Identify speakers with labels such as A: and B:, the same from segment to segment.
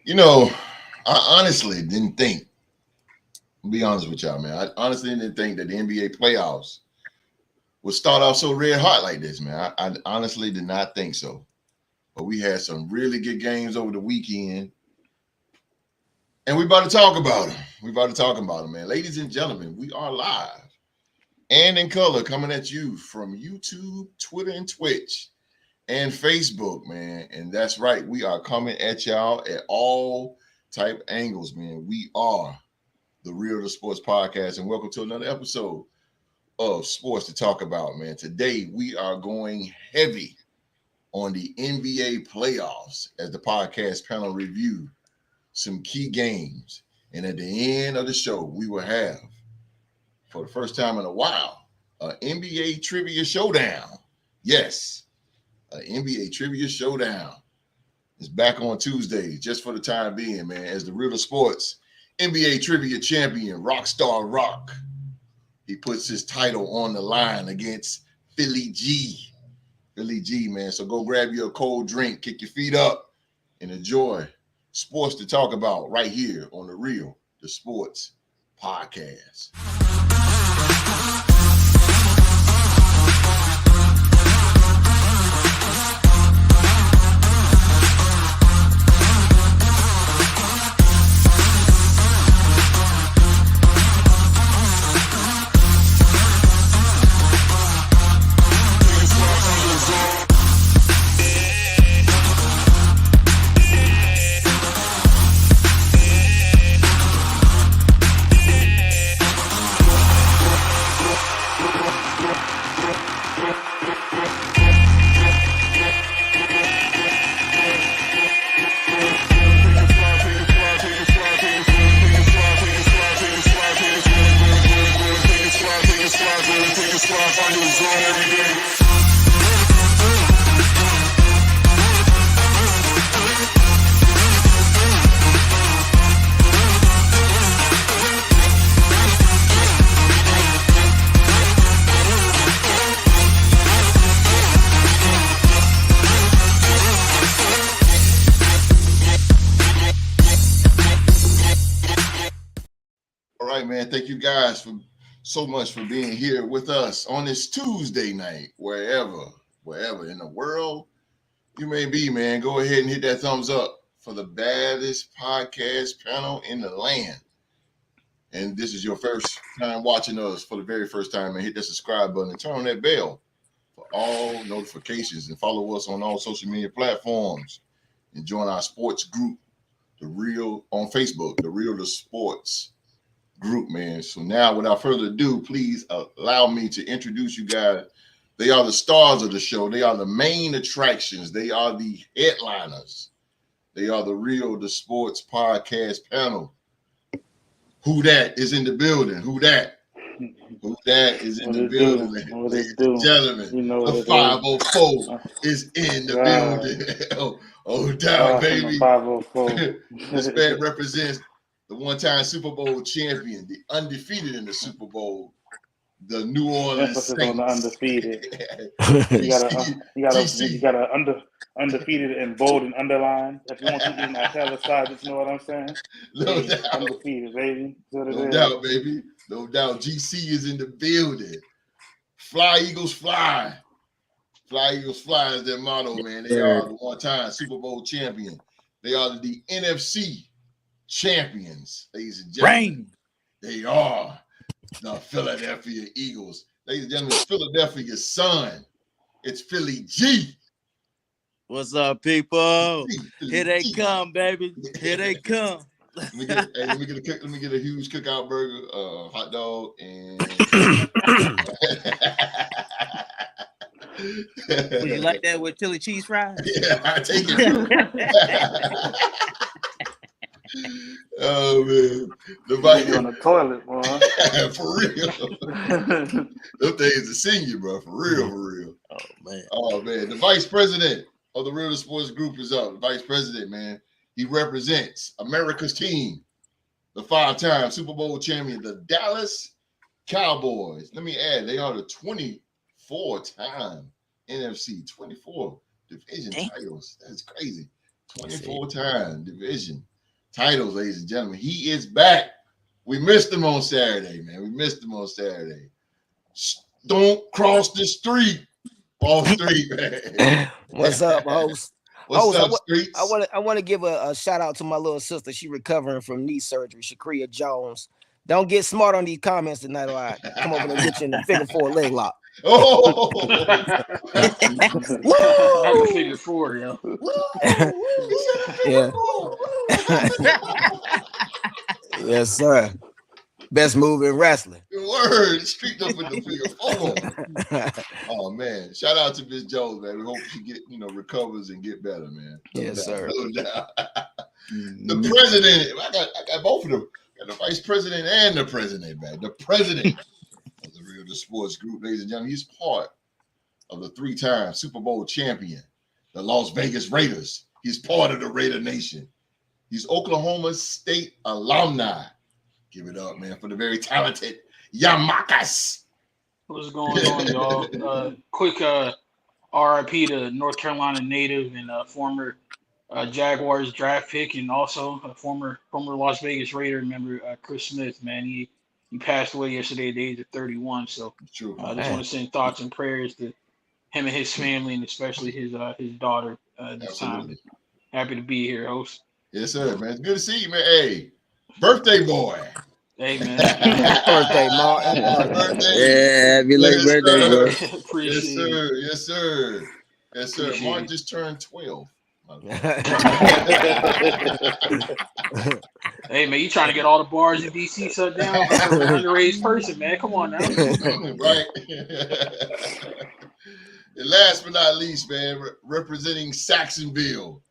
A: You know, I honestly didn't think. I'll be honest with y'all, man. I honestly didn't think that the NBA playoffs would start off so red hot like this, man. I honestly did not think so. But we had some really good games over the weekend, and we about to talk about them. We about to talk about them, man. Ladies and gentlemen, we are live and in color coming at you from YouTube, Twitter, and Twitch and Facebook, man. And that's right, we are coming at y'all at all type angles, man. We are the Real to Sports Podcast, and welcome to another episode of Sports to Talk About, man. Today we are going heavy on the NBA playoffs as the podcast panel review some key games. And at the end of the show, we will have, for the first time in a while, an NBA trivia showdown. Yes, an NBA trivia showdown. It's back on Tuesdays, just for the time being, man, as the Real to Sports NBA trivia champion, Rockstar Rock. He puts his title on the line against Philly G. Philly G, man. So go grab you a cold drink, kick your feet up, and enjoy sports to talk about right here on the Real the Sports Podcast. All right, man. Thank you guys for so much for being here with us on this Tuesday night, wherever in the world you may be, man. Go ahead and hit that thumbs up for the baddest podcast panel in the land. And this is your first time watching us for the very first time, and hit that subscribe button and turn on that bell for all notifications and follow us on all social media platforms and join our sports group, the Real on Facebook, the Real to Sports group, man. So now, without further ado, please allow me to introduce you guys. They are the stars of the show. They are the main attractions. They are the headliners. They are the Real the Sports Podcast panel. Who that is in the building? Who that? Who that is in the building, ladies and gentlemen?
B: You know
A: The 504 is in the building. oh, down, baby.
B: 504.
A: This man represents the one-time Super Bowl champion, the undefeated in the Super Bowl, the New Orleans
B: Emphasis
A: Saints.
B: on the undefeated. you gotta undefeated and bold and underline. If you want to be in italicized, you know what I'm saying?
A: No doubt.
B: Undefeated, baby.
A: No doubt, baby. No doubt. GC is in the building. Fly Eagles fly. Fly Eagles fly is their motto, man. They are the one-time Super Bowl champion. They are the NFC champions, ladies and gentlemen. They are the Philadelphia Eagles. Ladies and gentlemen, Philadelphia's son. It's Philly G.
C: What's up, people? Here they come, baby. Here they come.
A: Let me get a huge cookout burger, hot dog, and
C: Would you like that with chili cheese fries?
A: Yeah, I take it. Oh man, the bike
B: on the toilet, boy.
A: For real. Those things are senior, bro. For real. Oh man, the vice president of the Real to Sports Group is up. The vice president, man, he represents America's team, the 5-time Super Bowl champion, the Dallas Cowboys. Let me add, they are the 24-time NFC 24 division titles. That's crazy. 24-time division titles, ladies and gentlemen. He is back. We missed him on Saturday, man. We missed him on Saturday. Don't cross the street. Off street, man.
D: What's up, host?
A: What's up, streets?
D: I want to give a shout out to my little sister. She recovering from knee surgery, Shakria Jones. Don't get smart on these comments tonight, or I come over and get you in the figure 4 leg lock.
A: Oh,
E: Not the figure 4, yo.
D: Yeah. Yes, sir. Best move in wrestling.
A: Word, street up in the figure 4. Oh man, shout out to Miss Jones, man. We hope she recovers and get better, man.
D: Yes, sir.
A: The president, I got both of them. Got the vice president and the president, man. The president of the Real the Sports Group, ladies and gentlemen. He's part of the 3-time Super Bowl champion, the Las Vegas Raiders. He's part of the Raider Nation. He's Oklahoma State alumni. Give it up, man, for the very talented Yamakas.
E: What's going on, y'all? Quick RIP to North Carolina native and former Jaguars draft pick, and also a former Las Vegas Raider member, Chris Smith. Man, he passed away yesterday at the age of 31. So I just want to send thoughts and prayers to him and his family, and especially his daughter this time. Happy to be here, host.
A: Yes, sir, man. It's good to see you, man. Hey, birthday boy.
E: Hey, man.
D: Birthday, Mark.
C: Yeah, happy late birthday, bro.
E: Appreciate it.
A: Yes, sir. Yes, sir.
E: Appreciate
A: Mark
E: it.
A: just turned 12.
E: Hey, man, you trying to get all the bars in DC shut down for an underage person, man. Come on now.
A: Right. And last but not least, man, representing Saxonville.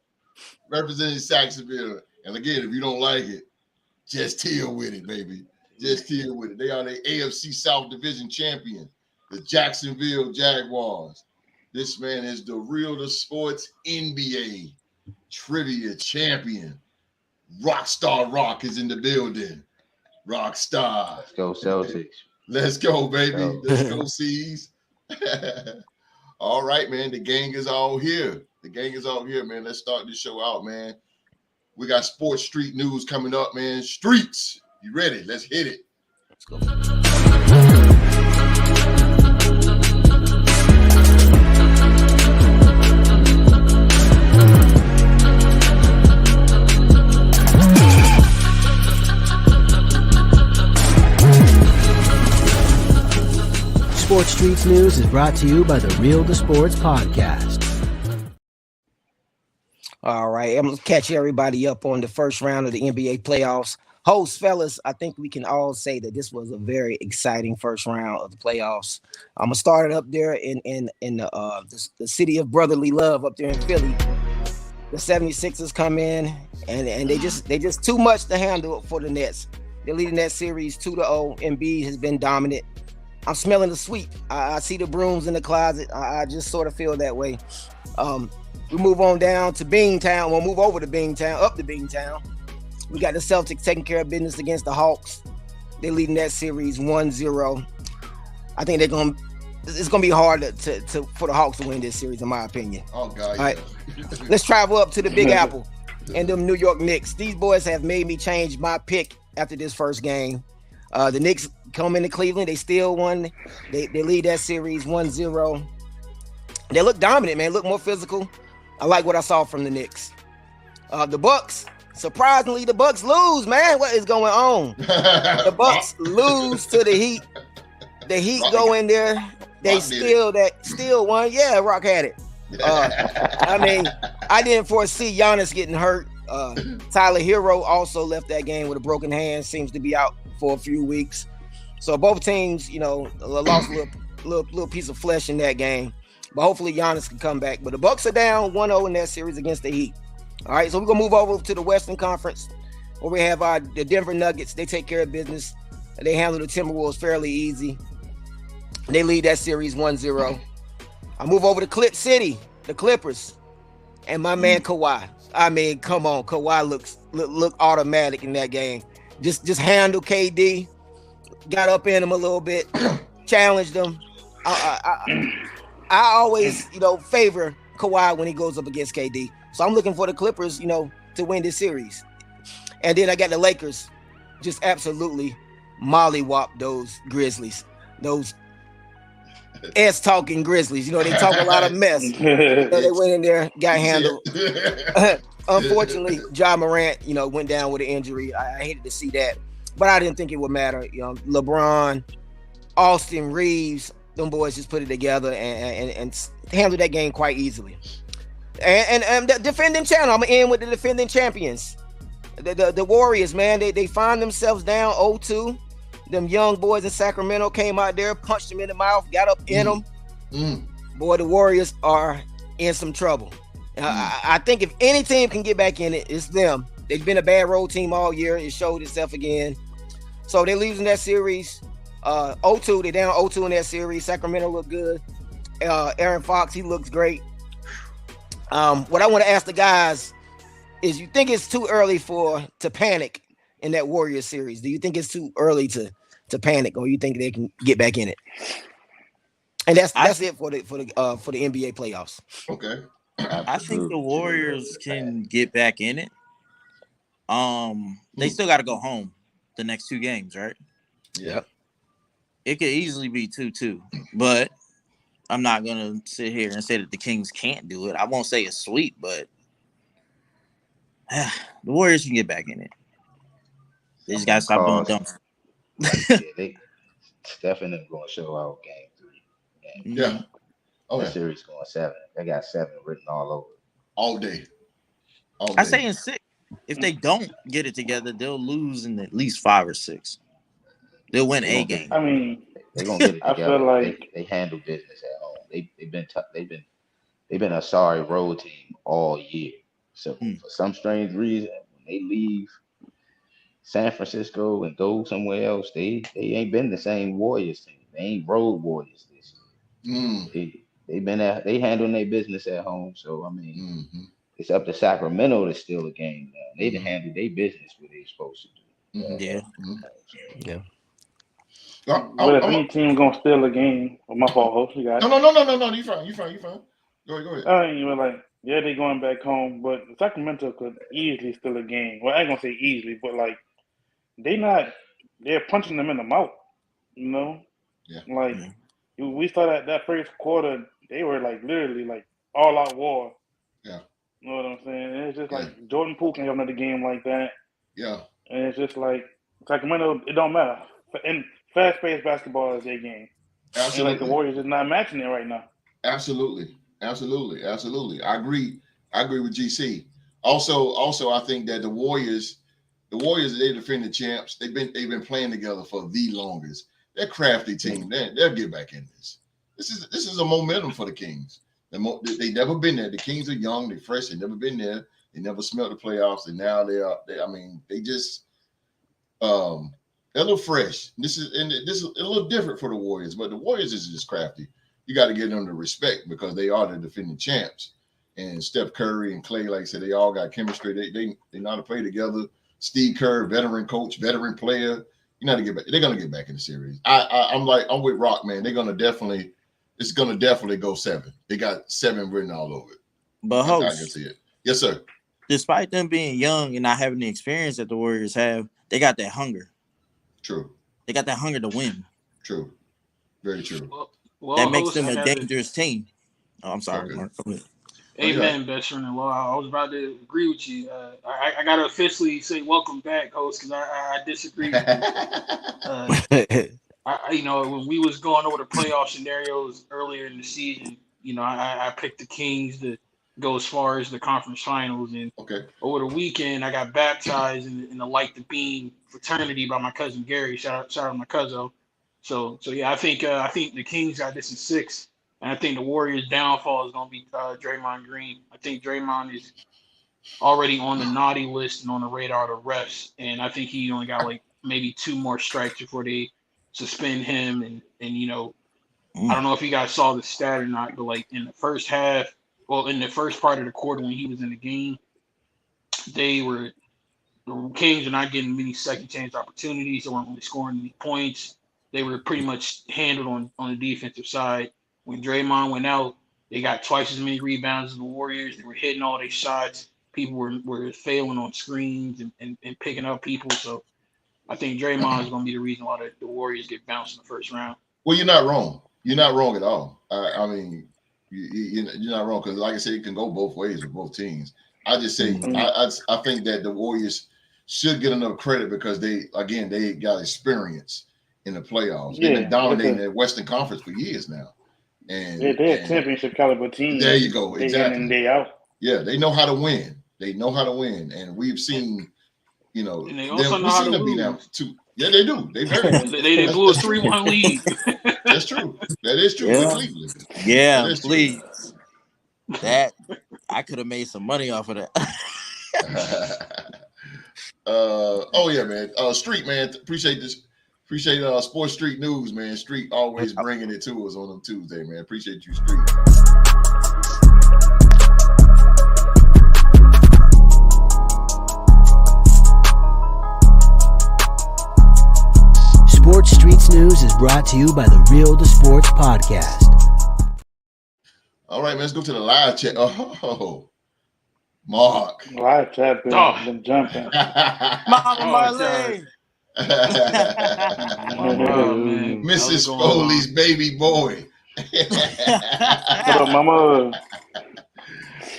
A: And again, if you don't like it, just deal with it, baby. Just deal with it. They are the AFC South Division champion, the Jacksonville Jaguars. This man is the Real the Sports NBA trivia champion. Rockstar Rock is in the building. Rockstar.
F: Let's go Celtics.
A: Let's go, baby. Let's go, C's. All right, man. The gang is all here. Man. Let's start this show out, man. We got Sports Street News coming up, man. Streets, you ready? Let's hit it.
D: Let's go.
G: Sports Streets News is brought to you by the Real the Sports Podcast.
D: All right, I'm gonna catch everybody up on the first round of the NBA playoffs. Host, fellas, I think we can all say that this was a very exciting first round of the playoffs. I'm gonna start it up there in the city of brotherly love up there in Philly. The 76ers come in and they just too much to handle for the Nets. They're leading that series 2-0. Embiid has been dominant. I'm smelling the sweep. I see the brooms in the closet. I just sort of feel that way. We move on down to Beantown. We'll move over to Beantown, up to Beantown. We got the Celtics taking care of business against the Hawks. They're leading that series 1-0. I think it's gonna be hard for the Hawks to win this series, in my opinion.
A: Oh God!
D: All right, let's travel up to the Big Apple and them New York Knicks. These boys have made me change my pick after this first game. The Knicks come into Cleveland. They still won. They lead that series 1-0. They look dominant, man. Look more physical. I like what I saw from the Knicks. The Bucks, surprisingly, the Bucks lose, man. What is going on? The Bucks lose to the Heat. The Heat go in there. They still won. Yeah, Rock had it. I mean, I didn't foresee Giannis getting hurt. Tyler Hero also left that game with a broken hand. Seems to be out for a few weeks. So both teams, lost a little piece of flesh in that game. But hopefully Giannis can come back. But the Bucks are down 1-0 in that series against the Heat. All right, so we're going to move over to the Western Conference where we have the Denver Nuggets. They take care of business. They handle the Timberwolves fairly easy. They lead that series 1-0. I move over to Clip City, the Clippers, and my man Kawhi. I mean, come on. Kawhi look automatic in that game. Just handle KD. Got up in him a little bit. Challenged him. I always, favor Kawhi when he goes up against KD. So I'm looking for the Clippers, to win this series. And then I got the Lakers just absolutely mollywop those Grizzlies, those talking Grizzlies. You know, they talk a lot of mess. So they went in there, got handled. Unfortunately, Ja Morant, went down with an injury. I hated to see that, but I didn't think it would matter. LeBron, Austin Reeves, them boys just put it together and handled that game quite easily. And the defending channel, I'm gonna end with the defending champions, the Warriors, man. They find themselves down 0-2. Them young boys in Sacramento came out there, punched them in the mouth, got up in them. Boy, the Warriors are in some trouble. I think if any team can get back in it, it's them. They've been a bad road team all year. It showed itself again. So they're losing that series 0-2. They're down 0-2 in that series. Sacramento looked good. Aaron Fox, he looks great. What I want to ask the guys is, you think it's too early to panic in that Warriors series? Do you think it's too early to panic, or you think they can get back in it? And that's it for the NBA playoffs.
A: Okay.
C: I think the Warriors can get back in it. They still got to go home the next 2 games, right?
A: Yeah.
C: It could easily be 2-2, but I'm not gonna sit here and say that the Kings can't do it. I won't say it's sweet, but the Warriors can get back in it. They just gotta stop doing dumb stuff.
F: Steph and them going to show out game 3.
A: Yeah. Oh,
F: The series going 7. They got 7 written all over.
A: All day.
C: I say in 6. If they don't get it together, they'll lose in at least 5 or 6. They'll win a game.
B: I mean,
F: they're gonna get it
B: I
F: together.
B: feel like
F: they handle business at home. They've been a sorry road team all year. So for some strange reason, when they leave San Francisco and go somewhere else, they ain't been the same Warriors team. They ain't road Warriors this year. They handling their business at home. So I mean, it's up to Sacramento to steal a game now. They done handle their business what they supposed to do.
C: Yeah.
B: But if any team gonna steal a game, my fault, host, you got it.
A: No. You fine. Go ahead.
B: I mean, they going back home, but Sacramento could easily steal a game. Well, I ain't gonna say easily, but they're punching them in the mouth.
A: Yeah.
B: We started that first quarter, they were literally all out war.
A: Yeah.
B: You know what I'm saying? And it's just Jordan Poole can have another game like that.
A: Yeah.
B: And it's just Sacramento, it don't matter. And fast-paced basketball is their game.
A: Absolutely.
B: And the Warriors is not matching it right now.
A: Absolutely. I agree with GC. Also, I think that the Warriors, they defending champs. They've been playing together for the longest. They're a crafty team. They'll get back in this. This is a momentum for the Kings. They never been there. The Kings are young. They're fresh. They've never been there. They never smelled the playoffs, and now they're a little fresh. This is a little different for the Warriors, but the Warriors is just crafty. You got to give them the respect because they are the defending champs. And Steph Curry and Clay, like I said, they all got chemistry. They know how to play together. Steve Kerr, veteran coach, veteran player. You know how to get back. They're gonna get back in the series. I'm with Rock, man. It's gonna definitely go 7. They got 7 written all over it.
C: But
A: I can see it. Yes, sir.
C: Despite them being young and not having the experience that the Warriors have, they got that hunger.
A: True.
C: They got that hunger to win.
A: True. Very true.
E: Well,
C: that makes them a dangerous team. Oh, I'm sorry,
A: Okay.
C: Mark. Go ahead.
E: Amen, best friend in law. I was about to agree with you. I got to officially say welcome back, host, because I disagree with you. When we was going over the playoff scenarios earlier in the season, I picked the Kings to go as far as the conference finals. And over the weekend, I got baptized in the Light the Beam fraternity by my cousin Gary. Shout out to my cousin. So yeah, I think the Kings got this in 6. And I think the Warriors' downfall is going to be Draymond Green. I think Draymond is already on the naughty list and on the radar of the refs. And I think he only got maybe 2 more strikes before they suspend him. And I don't know if you guys saw the stat or not, but in the first half, in the first part of the quarter when he was in the game, the Kings are not getting many second chance opportunities. They weren't really scoring any points. They were pretty much handled on the defensive side. When Draymond went out, they got twice as many rebounds as the Warriors. They were hitting all their shots. people were failing on screens and picking up people. So I think Draymond is going to be the reason why the Warriors get bounced in the first round.
A: Well, you're not wrong. You're not wrong at all. I mean, you're not wrong because, like I said, it can go both ways with both teams. I just say I think that the Warriors should get enough credit because they got experience in the playoffs. They've been dominating the Western Conference for years now. And
B: they're a championship caliber team.
A: There you go. Exactly.
B: Day in and day out.
A: Yeah, they know how to win. And we've seen,
E: and they also know how to
A: them beat
E: lose.
A: out too. Yeah, they do. They very
E: they blew a 3-1 lead.
A: That's true. That is true.
C: Yeah.
A: Cleveland.
C: Yeah, please. That I could have made some money off of that.
A: Oh yeah, man. Street, man. Appreciate this. Appreciate Sports Street News, man. Street always bringing it to us on them Tuesday, man. Appreciate you, Street.
G: Sports Streets News is brought to you by the Real to Sports podcast.
A: All right, man. Let's go to the live chat. Oh, Mark.
B: Live chat been jumping.
C: Marley.
A: Mrs. Foley's baby boy.
B: What up, mama?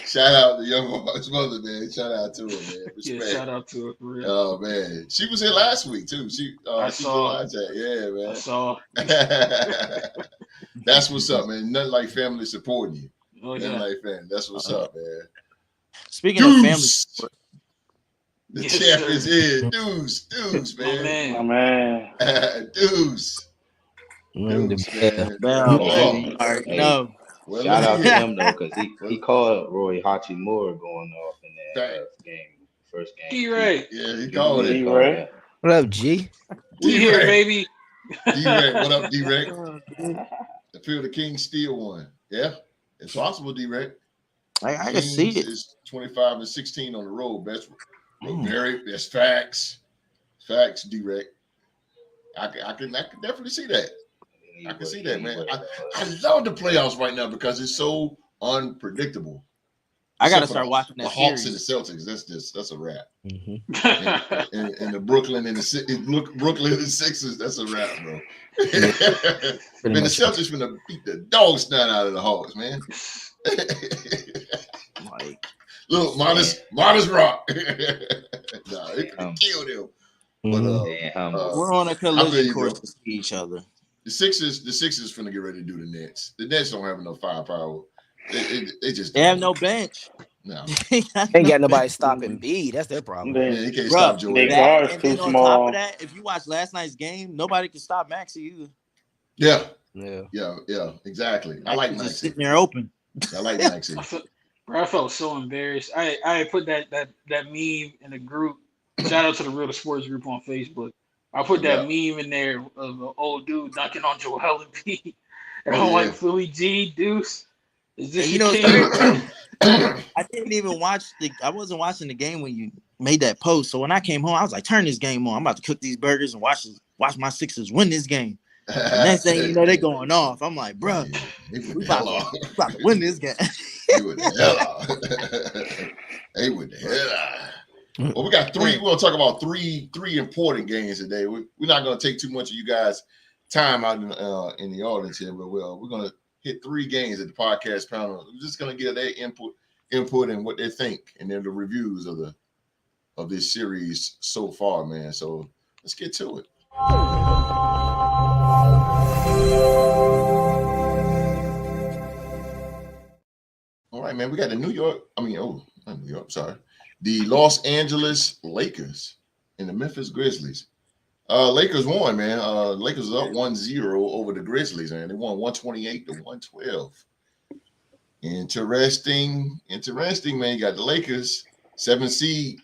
A: Shout out to young Mark's mother, man. Shout out to her, man. Respect.
E: Yeah, shout out to her for real.
A: Oh man, she was here last week too. She saw. Yeah, man.
E: I saw.
A: That's what's up, man. Nothing like family supporting you.
E: Oh,
A: Nothing like family. That's what's up, man.
C: Speaking of family support,
A: the champ is here. Deuce, man.
B: My man.
A: Deuce, man.
C: No.
A: Well,
F: shout out to him though, because he called Roy Hachimura going off in that first game.
E: D-Ray.
A: Yeah, he called it.
B: D-Ray.
D: What up, G?
E: We here, baby.
A: D-Ray, what up, D-Ray? I feel the King still won. Yeah, it's possible, D-Ray.
C: I can see it.
A: It's 25-16 on the road. Best that's facts. Facts, D-Ray. I can definitely see that. I can see that, man. I love the playoffs right now because it's so unpredictable.
C: I got to start watching that
A: the Hawks
C: series.
A: and the Celtics. That's a wrap.
E: Mm-hmm.
A: and the Brooklyn and the Sixers. That's a wrap, bro. Man, the Celtics finna beat the dog snot out of the Hawks, man. Look, minus rock. Nah, it could kill them. But
C: we're on a collision course to see each other.
A: The Sixers finna get ready to do the Nets. The Nets don't have enough firepower. They have
C: no bench.
A: No,
D: ain't got nobody stopping B. That's their problem.
A: He can't stop Jordan.
B: They guards
C: and
B: too
C: then on
B: small.
C: top of that, if you watch last night's game, nobody can stop Maxey either.
A: Yeah, exactly. I like Maxey.
C: Sitting there open.
A: I like Maxey.
E: I felt so embarrassed. I put that meme in the group. Shout out to the Real Sports group on Facebook. I put that meme in there of an old dude dunking on Joel Embiid. And I'm like, Philly G, Deuce. Is this
C: I didn't even watch I wasn't watching the game when you made that post. So when I came home, I was like, turn this game on. I'm about to cook these burgers and watch my Sixers win this game. And next thing you know, they're going off. I'm like, bro, we about to win this game.
A: They went the hell out. They went the hell out. Well, we got three. We're gonna talk about three important games today. We're not gonna take too much of you guys' time out in the audience here, but we're gonna hit 3 games at the podcast panel. We're just gonna get their input and what they think, and then the reviews of this series so far, man. So let's get to it. All right, man. We got the Los Angeles Lakers and the Memphis Grizzlies. Lakers won, man. Lakers is up 1-0 over the Grizzlies, man. They won 128-112. Interesting, man. You got the Lakers, 7th seed,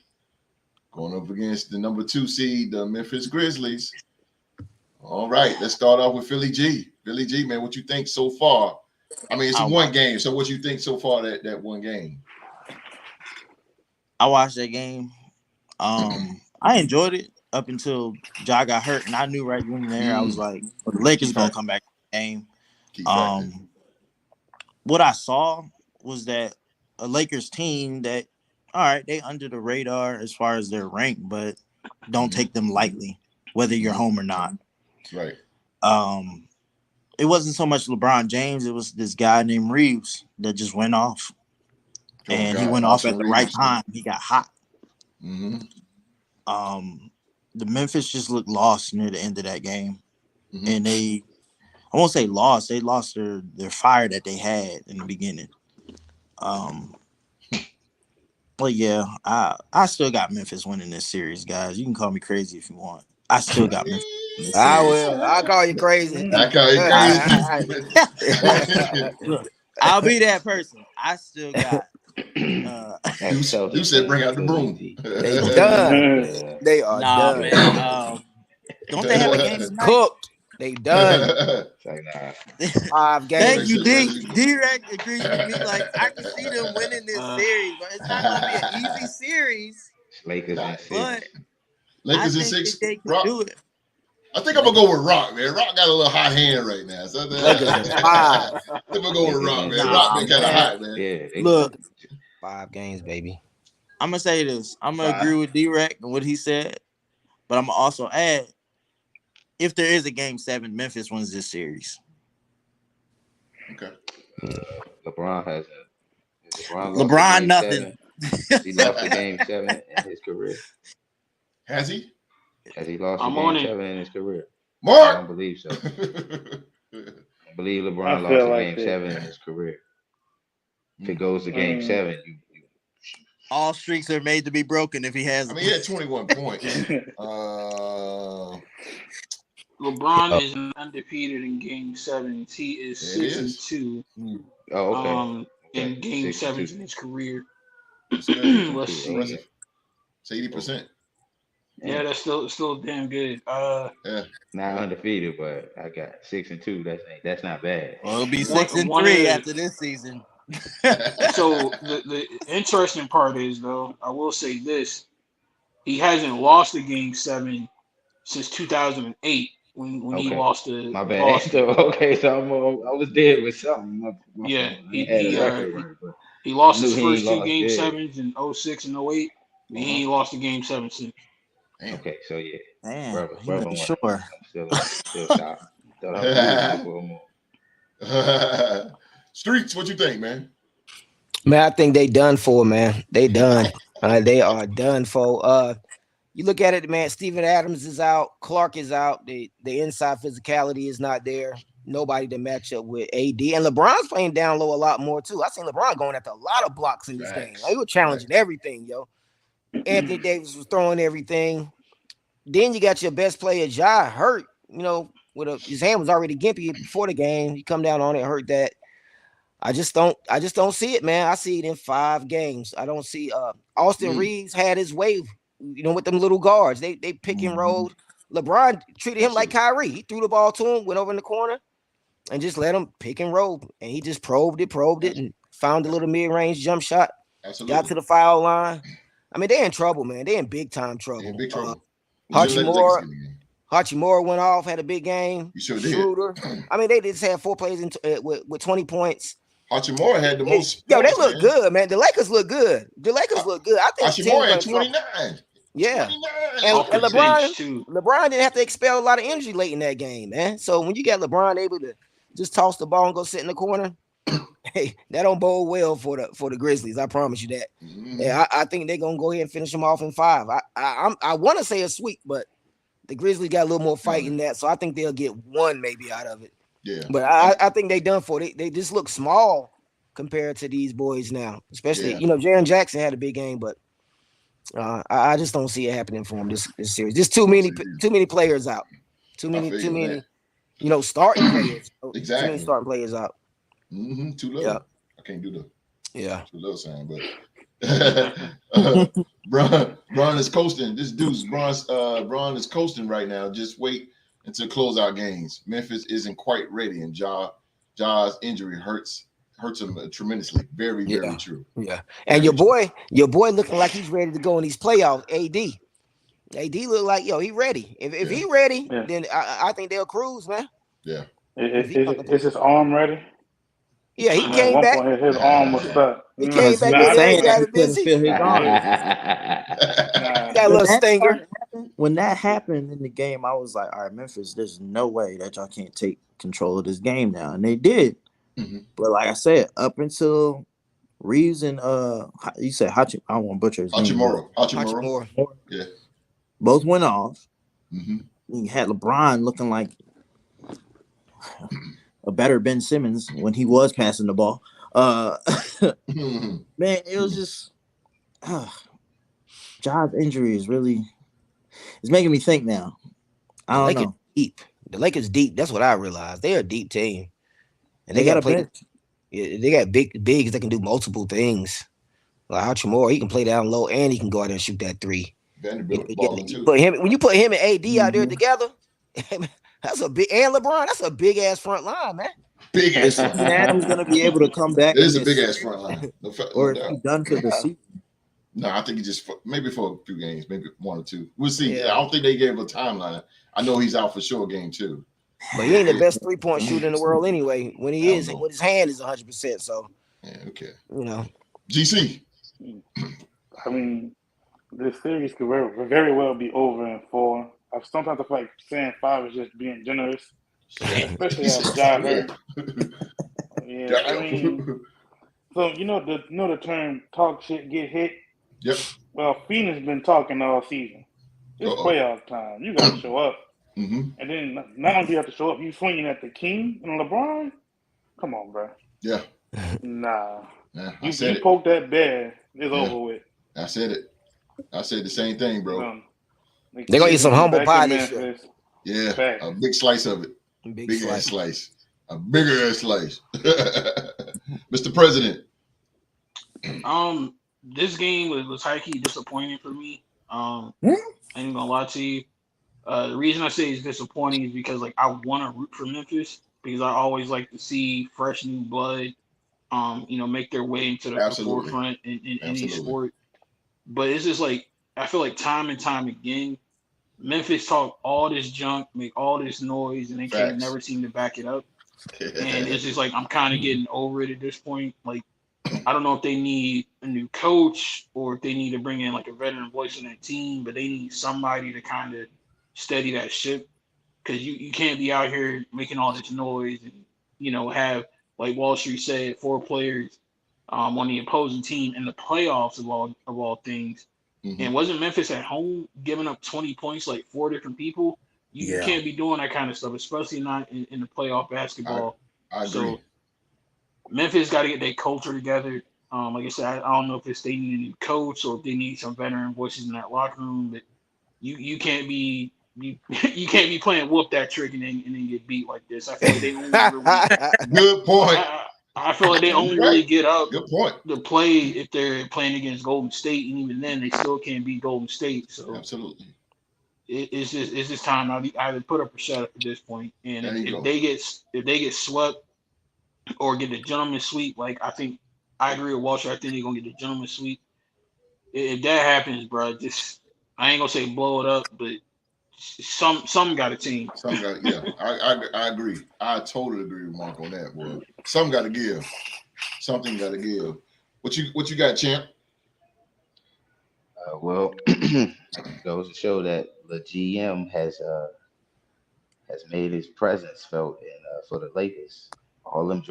A: going up against the number 2 seed, the Memphis Grizzlies. All right, let's start off with Philly G. Philly G, man, what you think so far? I mean, it's one game, so what you think so far that one game?
C: I watched that game. I enjoyed it up until Ja got hurt, and I knew right then and there I was like, the Lakers gonna come back in the game. What I saw was that a Lakers team that all right, they under the radar as far as their rank, but don't take them lightly, whether you're home or not.
A: Right.
C: It wasn't so much LeBron James; it was this guy named Reeves that just went off, and he went off at the right time. He got hot.
A: Mm-hmm.
C: The Memphis just looked lost near the end of that game,
A: Mm-hmm.
C: and I won't say lost. They lost their fire that they had in the beginning. But yeah, I still got Memphis winning this series, guys. You can call me crazy if you want. I still got Memphis in this
D: I
C: series.
D: will. I'll call you crazy.
A: I call you crazy.
C: Look, I'll be that person. I still got.
A: You said bring out the broom.
D: They done. They are done.
C: Man. Don't they have a game tonight?
D: Cooked. They done.
F: Like, nah.
D: 5 games.
C: Thank you, D. D-Rec agrees with me. Like, I can see them winning this series, but it's not going to be an easy series.
F: Lakers in 6.
C: But
A: Lakers in
C: I think
A: 6.
C: they can
A: Rock.
C: do it.
A: I think I'm gonna go with Rock, man. Rock got a little hot hand right now. So
D: Lakers in 5.
A: I think we'll go with Rock, man. Rock been kind of hot, man.
F: Yeah.
C: Look,
D: 5 games, baby.
C: I'm gonna say this. I'm gonna agree with D-Rec and what he said, but I'm gonna also add, if there is a game 7, Memphis wins this series.
A: Okay.
F: LeBron has
C: LeBron nothing.
F: 7. He lost a game 7 in his career.
A: Has he?
F: Has he lost a game 7 in his career?
A: Mark.
F: I don't believe so. I believe LeBron lost a game 7 in his career. If it goes to game 7, you
C: all streaks are made to be broken if he has.
A: I mean, he had 21 points.
E: LeBron is undefeated in game 7s. He is 6-2.
F: Oh, okay.
E: In game 7s in his career.
A: Let's see. It's 80%.
E: Yeah, that's still damn good.
A: Yeah.
F: Not undefeated, but I got 6-2. That's not bad.
C: Well, it'll be 6-3 after this season.
E: So the interesting part is, though, I will say this: he hasn't lost a game 7 since 2008 when he lost to
F: my bad.
E: Boston.
F: Okay, so I was dead with something.
E: Yeah, he lost his first 2 game 7s in 06 and 08. And he ain't lost a game 7 since.
A: Damn.
F: Okay, so yeah.
C: Damn,
F: brother
C: sure.
F: I'm still shocked. Thought I was losing more.
A: Streets, what you think, man?
D: Man, I think they done for, man. They done. They are done for. You look at it, man. Steven Adams is out. Clark is out. The inside physicality is not there. Nobody to match up with AD. And LeBron's playing down low a lot more, too. I seen LeBron going after a lot of blocks in this game. Like, he was challenging everything, yo. Anthony Davis was throwing everything. Then you got your best player, Ja, hurt. You know, his hand was already gimpy before the game. He come down on it, hurt that. I just don't see it, man. I see it in 5 games. I don't see Austin Reeves had his way, you know, with them little guards. They pick and rolled. LeBron treated him like Kyrie. He threw the ball to him, went over in the corner, and just let him pick and roll. And he just probed it, and found a little mid-range jump shot.
A: Absolutely.
D: Got to the foul line. I mean, they're in trouble, man. They're in big time trouble.
A: Yeah, big trouble.
D: Hachimura went off, had a big game.
A: You sure did.
D: Schroeder. I mean, they just had 4 plays with 20 points.
A: Hachimura had the most.
D: Yo, they look good, man. The Lakers look good. I think
A: Hachimura had 29.
D: Yeah.
A: 29.
D: And LeBron didn't have to expel a lot of energy late in that game, man. So when you got LeBron able to just toss the ball and go sit in the corner, hey, that don't bode well for the Grizzlies. I promise you that. Mm-hmm. Yeah, I think they're gonna go ahead and finish them off in 5. I want to say a sweep, but the Grizzlies got a little more fight in that, so I think they'll get 1 maybe out of it.
A: Yeah,
D: but I think they done for it. They just look small compared to these boys now. Especially, you know, Jaren Jackson had a big game, but I just don't see it happening for him this series. Just too many players out. Too many, you know, starting players.
A: Exactly.
D: Too many starting players out.
A: Mm-hmm. Too little. Yeah. I can't do too little sign, but Bron is coasting. This dude's Bron is coasting right now. Just wait until closeout games. Memphis isn't quite ready, and Ja's injury hurts him tremendously. Very true.
D: Yeah, and your boy looking like he's ready to go in these playoffs. AD look like he ready. If he ready, then I think they'll cruise, man.
A: Yeah.
B: Is his arm ready?
D: Yeah, he
B: And at
D: came
B: one
D: back.
B: point, his arm was stuck.
D: He
B: You know,
D: came
C: Because he
D: back
C: was
B: nah,
D: in there. He
C: saying that
D: got
C: he
D: it
C: couldn't
D: busy.
C: feel his arm.
B: nah.
D: He got a
C: When
D: little
C: that
D: stinger.
C: started happening, when that happened in the game, I was like, all right, Memphis, there's no way that y'all can't take control of this game now. And they did.
A: Mhm.
C: But like I said, up until Reeves and you said Hachi, I don't want to butcher his name, but
A: Hachimura.
D: Hachimura.
A: Yeah.
C: both went off.
A: Hmm.
C: You had LeBron looking like a better Ben Simmons when he was passing the ball. Uh man, it was just Ja's injury is really it's making me think now. I
D: The
C: don't
D: Lakers
C: know.
D: deep. The Lakers deep. That's what I realized. They're a deep team, and
C: They
D: they
C: got
D: got
C: a
D: played.
C: bench.
D: They got bigs that can do multiple things. Like Hachimura, he can play down low and he can go out there and shoot that three.
A: Vanderbilt balling
D: You
A: too.
D: put him when you put him and AD out there
C: Mhm.
D: together. That's a big and LeBron. That's a big ass front line, man.
A: Big
C: Is
A: ass front
C: Steven
A: line.
C: Adams going to be able to come back
A: It
C: in
A: is a
C: this
A: big ass
C: series,
A: front line. No, no
C: or is he
A: doubt.
C: done for the
D: Yeah,
C: season?
A: No, I think he just maybe for a few games, maybe one or two. We'll see. I
D: yeah.
A: don't think they gave a timeline. I know he's out for sure game two.
D: But he ain't the
A: Yeah.
D: best 3-point shooter in the world anyway. When he
A: Hell
D: is,
A: no.
D: when his hand is 100%. So
A: Yeah, okay.
D: you know,
A: GC.
B: I mean, this series could very well be over in 4. Sometimes I feel like saying 5 is just being generous, especially
A: He
B: as
A: said
B: Ja
A: 5.
B: hurt. Yeah, I mean,
A: Damn.
B: so the term "talk shit, get hit."
A: Yep.
B: Well, Phoenix been talking all season. It's
A: Uh-oh.
B: playoff time. You got to show up,
A: Mm-hmm.
B: and then not only do you have to show up, you swinging at the King and LeBron. Come on, bro.
A: Yeah.
B: Nah,
A: Yeah. I said
B: you
A: it.
B: poke that bear, it's
A: Yeah.
B: over with.
A: I said it. I said the same thing, bro.
B: No, the
D: they're gonna eat
B: kids
D: some
B: gonna be
D: humble
B: back
D: pie
B: in
D: this year.
B: Memphis.
A: Yeah.
B: Facts.
A: A big slice of it.
D: Big
A: Big ass
D: slice.
A: slice. A bigger ass slice. Mr. President.
E: This game was high key disappointing for me.
C: Hmm?
E: I ain't gonna lie to you. The reason I say it's disappointing is because like I want to root for Memphis because I always like to see fresh new blood, make their way into the
A: Absolutely.
E: forefront in any
A: Absolutely.
E: sport. But it's just like I feel like time and time again, Memphis talk all this junk, make all this noise, and they can't
A: Facts.
E: never seem to back it up. And it's just like I'm kind of getting over it at this point. Like I don't know if they need a new coach or if they need to bring in like a veteran voice in that team, but they need somebody to kind of steady that ship because you can't be out here making all this noise and have like Wall Street said 4 players on the opposing team in the playoffs of all things.
A: Mm-hmm.
E: And wasn't Memphis at home giving up 20 points like 4 different people? You
C: Yeah.
E: can't be doing that kind of stuff, especially not in the playoff
A: I
E: basketball.
A: agree.
E: So Memphis got to get their culture together. Like I said, I don't know if it's they need a new coach or if they need some veteran voices in that locker room, but you can't be you can't be playing whoop that trick and then get beat like this. I feel like they only really
A: Good point.
E: I feel like they
A: You're
E: only
A: right.
E: really get up
A: Good point.
E: to play if they're playing against Golden State, and even then they still can't beat Golden State. So
A: Absolutely.
E: it's just time I either put up or shut up at this point. And
A: There
E: if,
A: you
E: if
A: go.
E: they get if they get swept or get the gentleman sweep, like I agree with Walsh. I think they're gonna get the gentleman sweep. If that happens, bro, just I ain't gonna say blow it up, but some got a team.
A: Some got yeah. I agree. I totally agree with Mark on that, boy. Some got to give. Something got to give. What you got, champ?
F: Well, goes to show that the GM has made his presence felt in for the Lakers. All them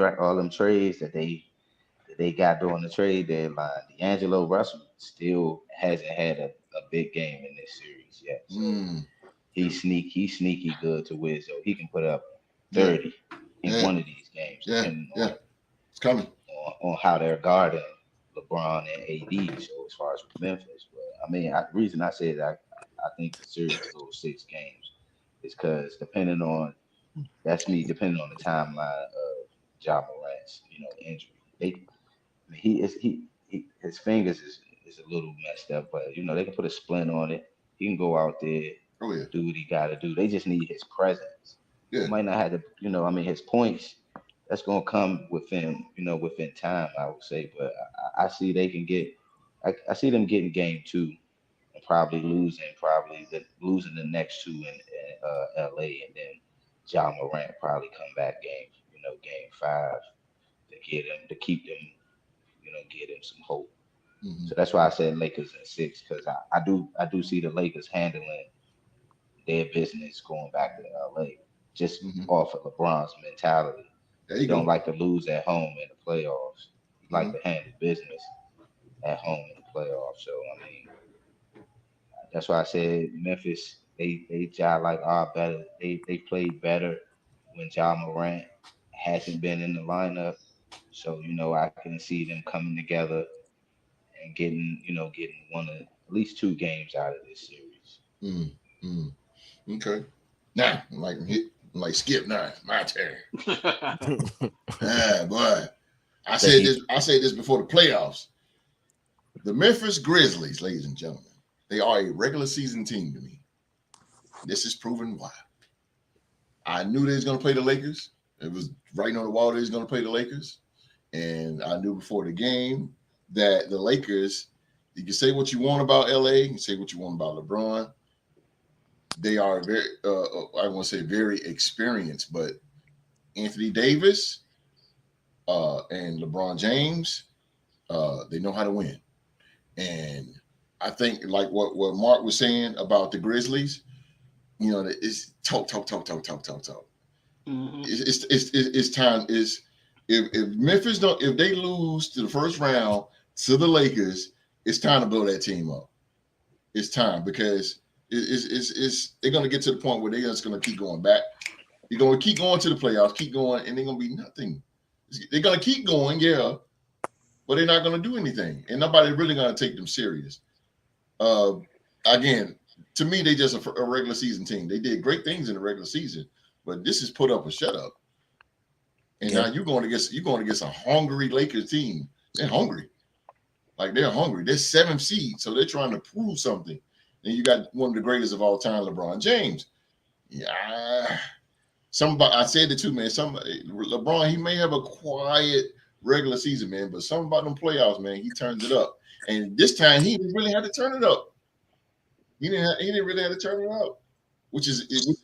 F: trades that they got during the trade deadline. D'Angelo Russell still hasn't had a big game in this series yet. So
A: Mm,
F: he's sneaky good to win. So he can put up
A: yeah,
F: 30 in
A: yeah,
F: one of these games,
A: yeah,
F: depending
A: yeah. It's coming.
F: on how they're guarding LeBron and AD. So as far as with Memphis, but I mean, the reason I say that I think the series goes 6 games is because that's me depending on the timeline of Ja Morant's injury. I mean, his fingers is a little messed up, but they can put a splint on it. He can go out there,
A: Oh yeah,
F: do what he got to do. They just need his presence. He
A: yeah.
F: might not have to, I mean, his points. That's gonna come within time, I would say. But I see they can get. I see them getting game 2 and probably losing the next 2 in LA, and then John Morant probably come back game 5 to get him, to keep them, get him some hope.
A: Mm-hmm.
F: So that's why I said Lakers in 6, because I do see the Lakers handling their business going back to LA, just off of LeBron's mentality.
A: There
F: He
A: you
F: don't
A: go.
F: like to lose at home in the playoffs. He like
A: Mm-hmm.
F: to handle business at home in the playoffs. So I mean, that's why I said Memphis. They job like better. They played better when Ja Morant hasn't been in the lineup. So I can see them coming together and getting one of at least 2 games out of this series.
A: Mm-hmm. Okay. Now, like Skip now, my turn. Boy. I said this before the playoffs. The Memphis Grizzlies, ladies and gentlemen, they are a regular season team to me. This is proven why. I knew they was going to play the Lakers. It was writing on the wall they was going to play the Lakers. And I knew before the game that the Lakers, you can say what you want about LA, you can say what you want about LeBron. They are very, I want to say very experienced, but Anthony Davis and LeBron James, they know how to win. And I think like what Mark was saying about the Grizzlies, it's talk.
E: Mm-hmm.
A: It's time. If Memphis if they lose to the first round to the Lakers, it's time to blow that team up. It's time, because they're gonna get to the point where they're just gonna keep going back. They're gonna keep going to the playoffs, keep going, and they're gonna be nothing. They're gonna keep going, yeah, but they're not gonna do anything, and nobody's really gonna take them serious. Again, to me, they just a regular season team. They did great things in the regular season, but this is put up or shut up. And now you're going against a hungry Lakers team. They're hungry. Like, they're hungry. They're 7th seed, so they're trying to prove something. And you got one of the greatest of all time, LeBron James. Yeah. I said it too, man. LeBron, he may have a quiet regular season, man, but something about them playoffs, man, he turns it up. And this time he didn't really have to turn it up. He didn't really have to turn it up, which is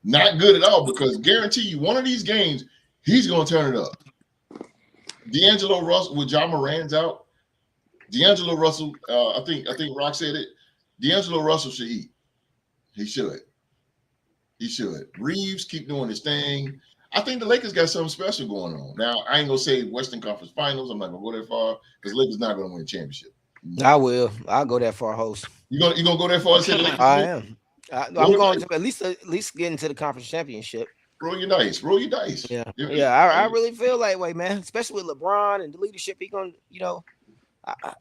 A: not good at all, because guarantee you one of these games he's gonna turn it up. D'Angelo Russell, with Ja Morant's out, D'Angelo Russell, I think Rock said it. D'Angelo Russell should eat. He should. Reeves keep doing his thing. I think the Lakers got something special going on. Now, I ain't gonna say Western Conference Finals. I'm not gonna go that far, because Lakers not gonna win a championship.
D: I will. I'll go that far, host.
A: You gonna go that far and say the Lakers?
D: I am. I'm going to at least get into the conference championship.
A: Roll your dice.
D: Yeah. I really feel that way, man. Especially with LeBron and the leadership, he gonna,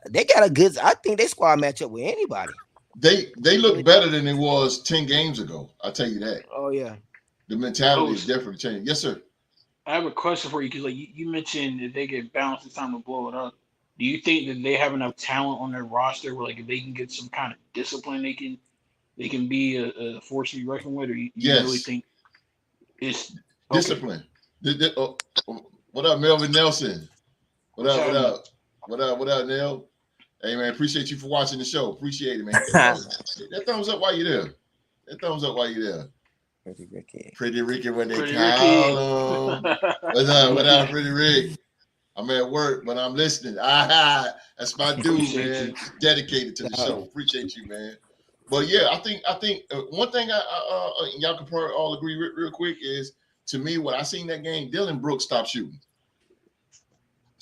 D: they got a good. I think they squad match up with anybody.
A: They look better than it was 10 games ago. I'll tell you that.
D: Oh yeah.
A: The mentality is definitely changing. Yes, sir.
E: I have a question for you, because like you mentioned that they get bounced, it's time to blow it up. Do you think that they have enough talent on their roster where, like, if they can get some kind of discipline, they can be a force to be reckoned with? Or you really think it's
A: discipline? What up, Melvin Nelson? What up, Nell? Hey, man, appreciate you for watching the show. Appreciate it, man. That thumbs up while you're there. Pretty Ricky, what they call him. What up, Pretty Rick? I'm at work, but I'm listening. That's my dude, man. Dedicated to the show. Appreciate you, man. But yeah, I think one thing y'all can probably all agree real quick is, to me, when I seen that game, Dylan Brooks stopped shooting.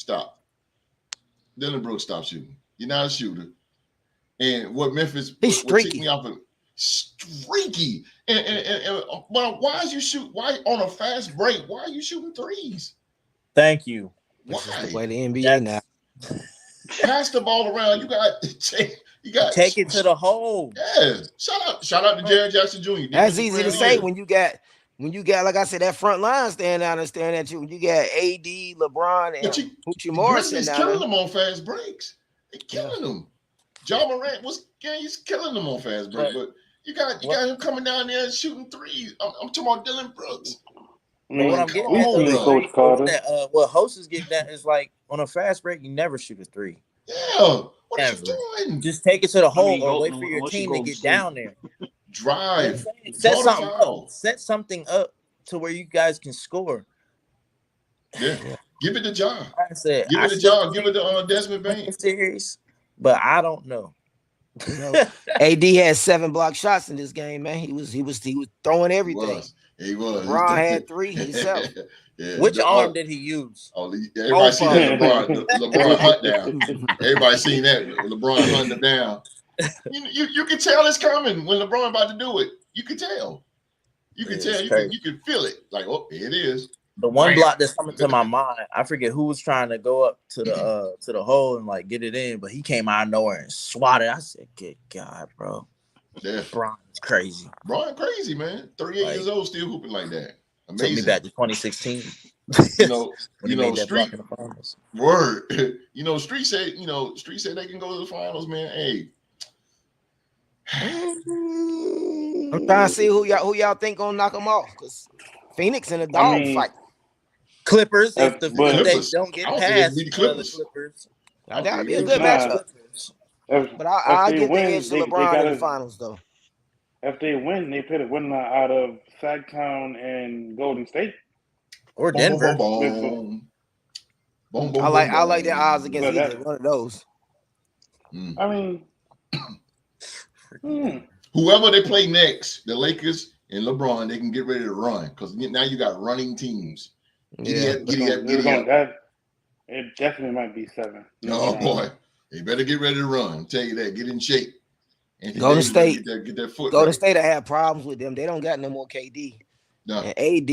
A: Dylan Brooks stopped shooting. You're not a shooter. And what Memphis,
D: he's
A: what ticked me off of, streaky. And why is you shoot? Why on a fast break? Why are you shooting threes?
C: Thank you.
A: Why?
D: The way the NBA now.
A: Pass the ball around. You got
C: take it to the hole.
A: Yeah. Shout out to Jared Jackson Jr.
D: That's easy to say when you got, like I said, that front line staring out and staring at you. When you got AD, LeBron, and Hoochie Morris.
A: He's killing them on fast breaks. They're killing them. Ja Morant he's killing them on fast break. But you got him coming down there and shooting threes. I'm talking about Dylan Brooks.
C: What I'm getting at, what host is getting at is, like, on a fast break, you never shoot a three.
A: Yeah. What are you doing?
C: Just take it to the hole, or wait for your team to get down there.
A: Drive.
C: Set something up to where you guys can score.
A: Yeah. Give it the job.
C: I said,
A: Give
C: I
A: it a
C: still
A: job. Give it to Desmond
C: win
A: Bain.
C: the series, but I don't know.
D: You know, AD had 7 block shots in this game, man. He was throwing everything.
A: He was.
D: LeBron had 3 himself.
A: Yeah,
C: Which arm did he use?
A: Everybody seen that LeBron hunt down. Everybody seen that LeBron hunt him down. You can tell it's coming when LeBron about to do it. You can tell. You can tell. You can feel it. Like, oh, here it is.
C: The one block that's coming to my mind, I forget who was trying to go up to the hole and like get it in, but he came out of nowhere and swatted. I said, "Good God, bro!
A: Yeah,
C: Brian's crazy.
A: Brian crazy, man. 38 years old, still hooping like that. Amazing.
C: Took me back to 2016.
A: Street word. Street said they can go to the finals, man. Hey,
D: I'm trying to see who y'all think gonna knock them off, because Phoenix in a dog fight.
C: Clippers, if they don't get past
A: the Clippers.
D: That'd be a good matchup. But I'll give the edge to LeBron in the finals, though.
B: If they win, they put a winner out of Sacktown and Golden State.
C: Or Denver.
D: I like their odds against either one of those.
B: I mean,
A: whoever they play next, the Lakers and LeBron, they can get ready to run, because now you got running teams. It
B: definitely might be 7.
A: Boy, they better get ready to run. I'll tell you that. Get in shape.
D: Golden State,
A: get that foot.
D: Golden State will have problems with them. They don't got no more KD. No. And AD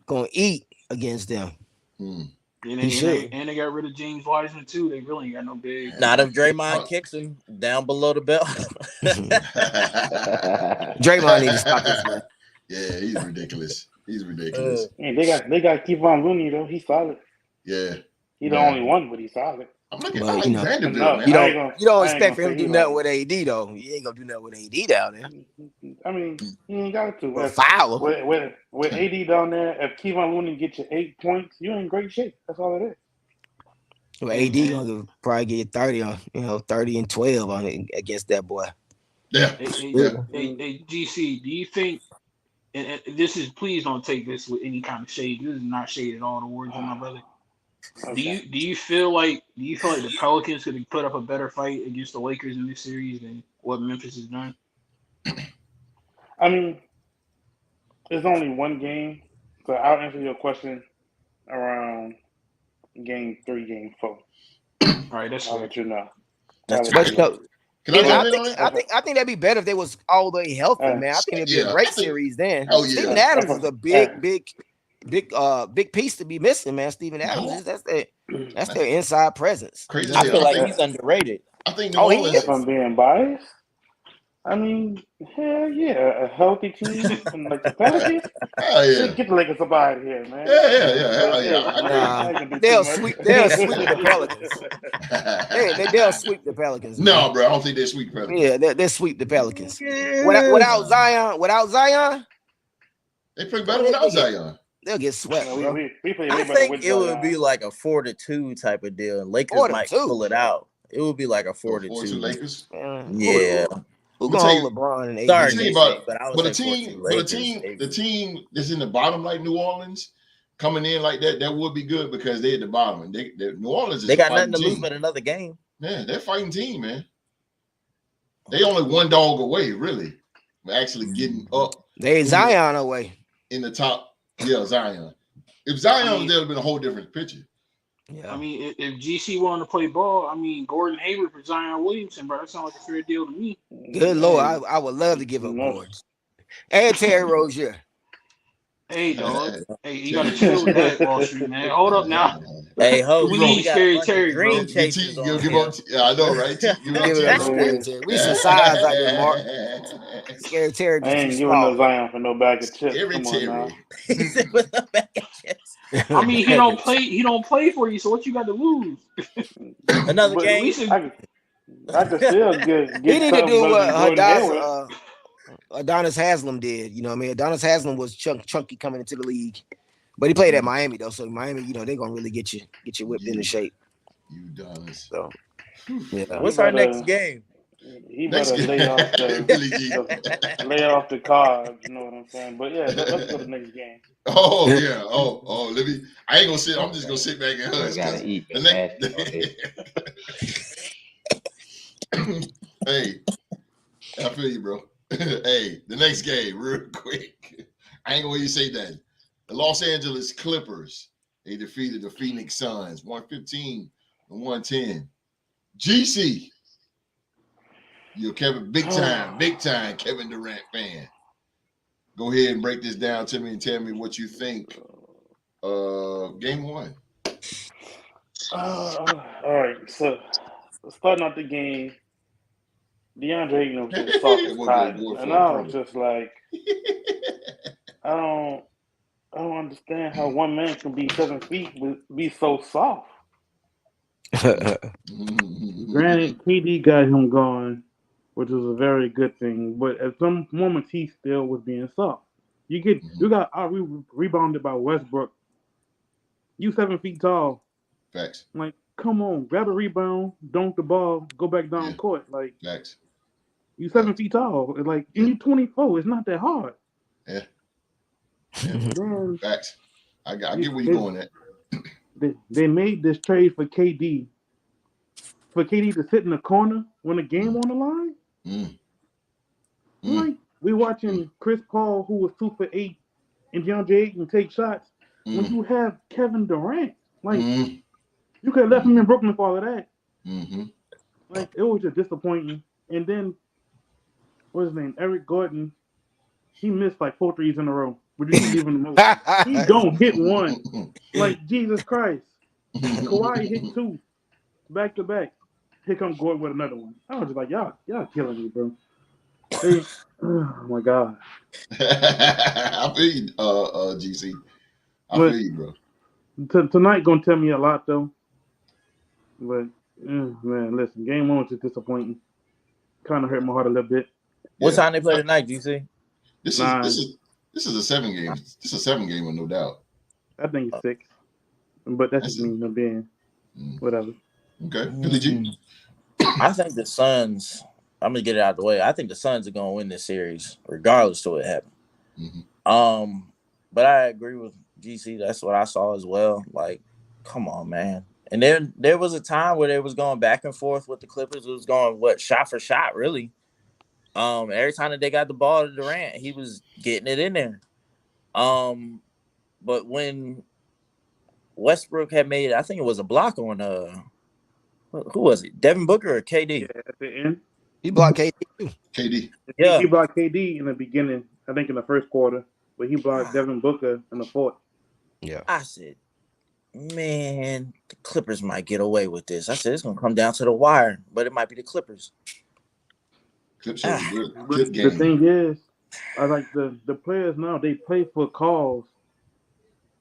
D: gonna eat against them.
E: And they got rid of James Wiseman too. They really ain't got no big.
C: Not if Draymond kicks him down below the belt.
D: Draymond need to stop this, man.
A: Yeah, he's ridiculous.
B: They got Kevon Looney though. He's solid.
A: Yeah.
B: He's the only one, but he's solid.
A: I'm looking at Vanderbilt, man.
D: You don't expect for him to do nothing with AD though. You ain't gonna do nothing with AD down there.
B: I mean, he ain't got to.
D: With
B: AD down there, if Kevon Looney gets you 8 points, you're in great shape. That's all it is.
D: Well, AD gonna probably get 30 and 12 on it against that boy.
E: Hey, GC, do you think? And this is, please don't take this with any kind of shade. This is not shade at all. The words of my brother. Okay. Do you feel like the Pelicans could put up a better fight against the Lakers in this series than what Memphis has done?
B: I mean, there's only one game, so I'll answer your question around game 3, game 4.
E: All right, that's
B: I'll let you know.
D: I think that'd be better if they was all the way healthy, man. I think it'd be a great series then. Steven Adams is a big piece to be missing, man. Steven Adams, that's their inside presence.
A: Crazy.
C: I feel like he's underrated.
A: I think
B: if I'm being biased, I mean, hell yeah, a healthy team like the Pelicans. Get the Lakers up out of here, man.
D: They'll sweep the Pelicans. They'll sweep the Pelicans.
A: No, bro, I don't think they sweep the Pelicans.
D: Yeah, they'll sweep the Pelicans. Without Zion,
A: they play better without Zion.
D: They'll get swept.
C: I think it would be like a 4-2 type of deal, and Lakers might pull it out. It would be like a 4-2
A: Lakers.
C: Yeah.
D: Who gonna hold LeBron and AD?
A: But the team that's in the bottom, like New Orleans, coming in like that would be good, because they're at the bottom, and New Orleans is
C: they got nothing to lose but another game.
A: Yeah, they're a fighting team, man. They only one dog away, really, actually getting up.
D: They Zion away
A: in the top. Yeah, Zion. If Zion was there, it'd been a whole different picture.
E: Yeah. I mean, if GC wanted to play ball, I mean, Gordon Hayward for Zion Williamson, bro, that sounds like a fair deal to me.
D: Good Lord, I would love to give up boards. And Terry Rozier.
E: Hey, dog. Hey, you gotta chill with that, Wall Street, man. Hold up now.
C: Hey,
E: we need Scary Terry, bro.
A: I know, right?
D: We some size out there, Mark. Scary Terry.
B: I ain't giving no Zion for no bag of chips.
A: Scary Terry.
E: I mean, he don't play for you, so what you got to lose?
C: Another game.
B: I could still get
D: he need to do what Adonis Haslam did. You know what I mean? Adonis Haslam was chunky coming into the league. But he played at Miami though, so Miami, they're gonna really get you whipped into shape.
A: You Adonis.
D: So yeah.
C: What's our next game?
B: He
A: Next
B: better
A: game.
B: lay off
A: Billy G.
B: lay off the carbs. You know what I'm saying? But yeah, let's go to the next game.
A: Oh yeah. Oh. Let me. I ain't gonna sit. I'm just gonna sit back and hush.
F: You gotta eat
A: The
F: McNasty all day.
A: Hey, I feel you, bro. Hey, the next game, real quick. I ain't gonna even say that. The Los Angeles Clippers, they defeated the Phoenix Suns 115 and 110. GC, you're Kevin, big time Kevin Durant fan. Go ahead and break this down to me and tell me what you think of game one.
B: All right, so starting out the game, DeAndre Ayton was just soft as
A: We'll
B: cotton,
A: go
B: and
A: for
B: I
A: a
B: was just like, I don't understand how one man can be 7 feet but be so soft. Granted, KD got him going, which was a very good thing, but at some moments he still was being soft. You got rebounded by Westbrook. You 7 feet tall.
A: Facts.
B: Like, come on, grab a rebound, dunk the ball, go back down court. Like,
A: Facts.
B: you 7 feet tall. Like, and you 24. It's not that hard.
A: Yeah.
B: Then
A: Facts. I get where you're going at.
B: They made this trade for KD. For KD to sit in the corner when the game on the line. Like, we watching Chris Paul, who was 2 for 8, and DeAndre Ayton take shots. When you have Kevin Durant, like, you could have left him in Brooklyn for all of that. Like, it was just disappointing. And then, what's his name? Eric Gordon. He missed like 4 threes in a row. But you keep leaving him open. He don't hit one. Like, Jesus Christ. Kawhi hit 2 back to back. Here come Gordon with another one. I was just like, y'all killing me, bro. Oh my God.
A: I feel you, GC. I feel you, bro.
B: Tonight gonna tell me a lot though. But man, listen, game one was just disappointing. Kind of hurt my heart a little bit.
C: What time they play tonight, GC?
A: This is a 7 game. This is a 7 game with no doubt.
B: I think it's 6. But that's just me being whatever.
A: Okay. Billy G.
C: I think the Suns, I'm gonna get it out of the way. I think the Suns are gonna win this series, regardless of what happens. But I agree with GC. That's what I saw as well. Like, come on, man. And then there was a time where they was going back and forth with the Clippers. It was going shot for shot, really. Every time that they got the ball to Durant, he was getting it in there. But when Westbrook had made, I think it was a block on who was it? Devin Booker or KD?
B: Yeah, at the end.
D: He blocked KD too.
A: KD.
B: Yeah. He blocked KD in the beginning, I think in the first quarter, but he blocked Devin Booker in the fourth.
D: Yeah.
C: I said, man, the Clippers might get away with this. I said, it's going to come down to the wire, but it might be the Clippers.
A: The
B: thing is, I like the players now, they play for calls.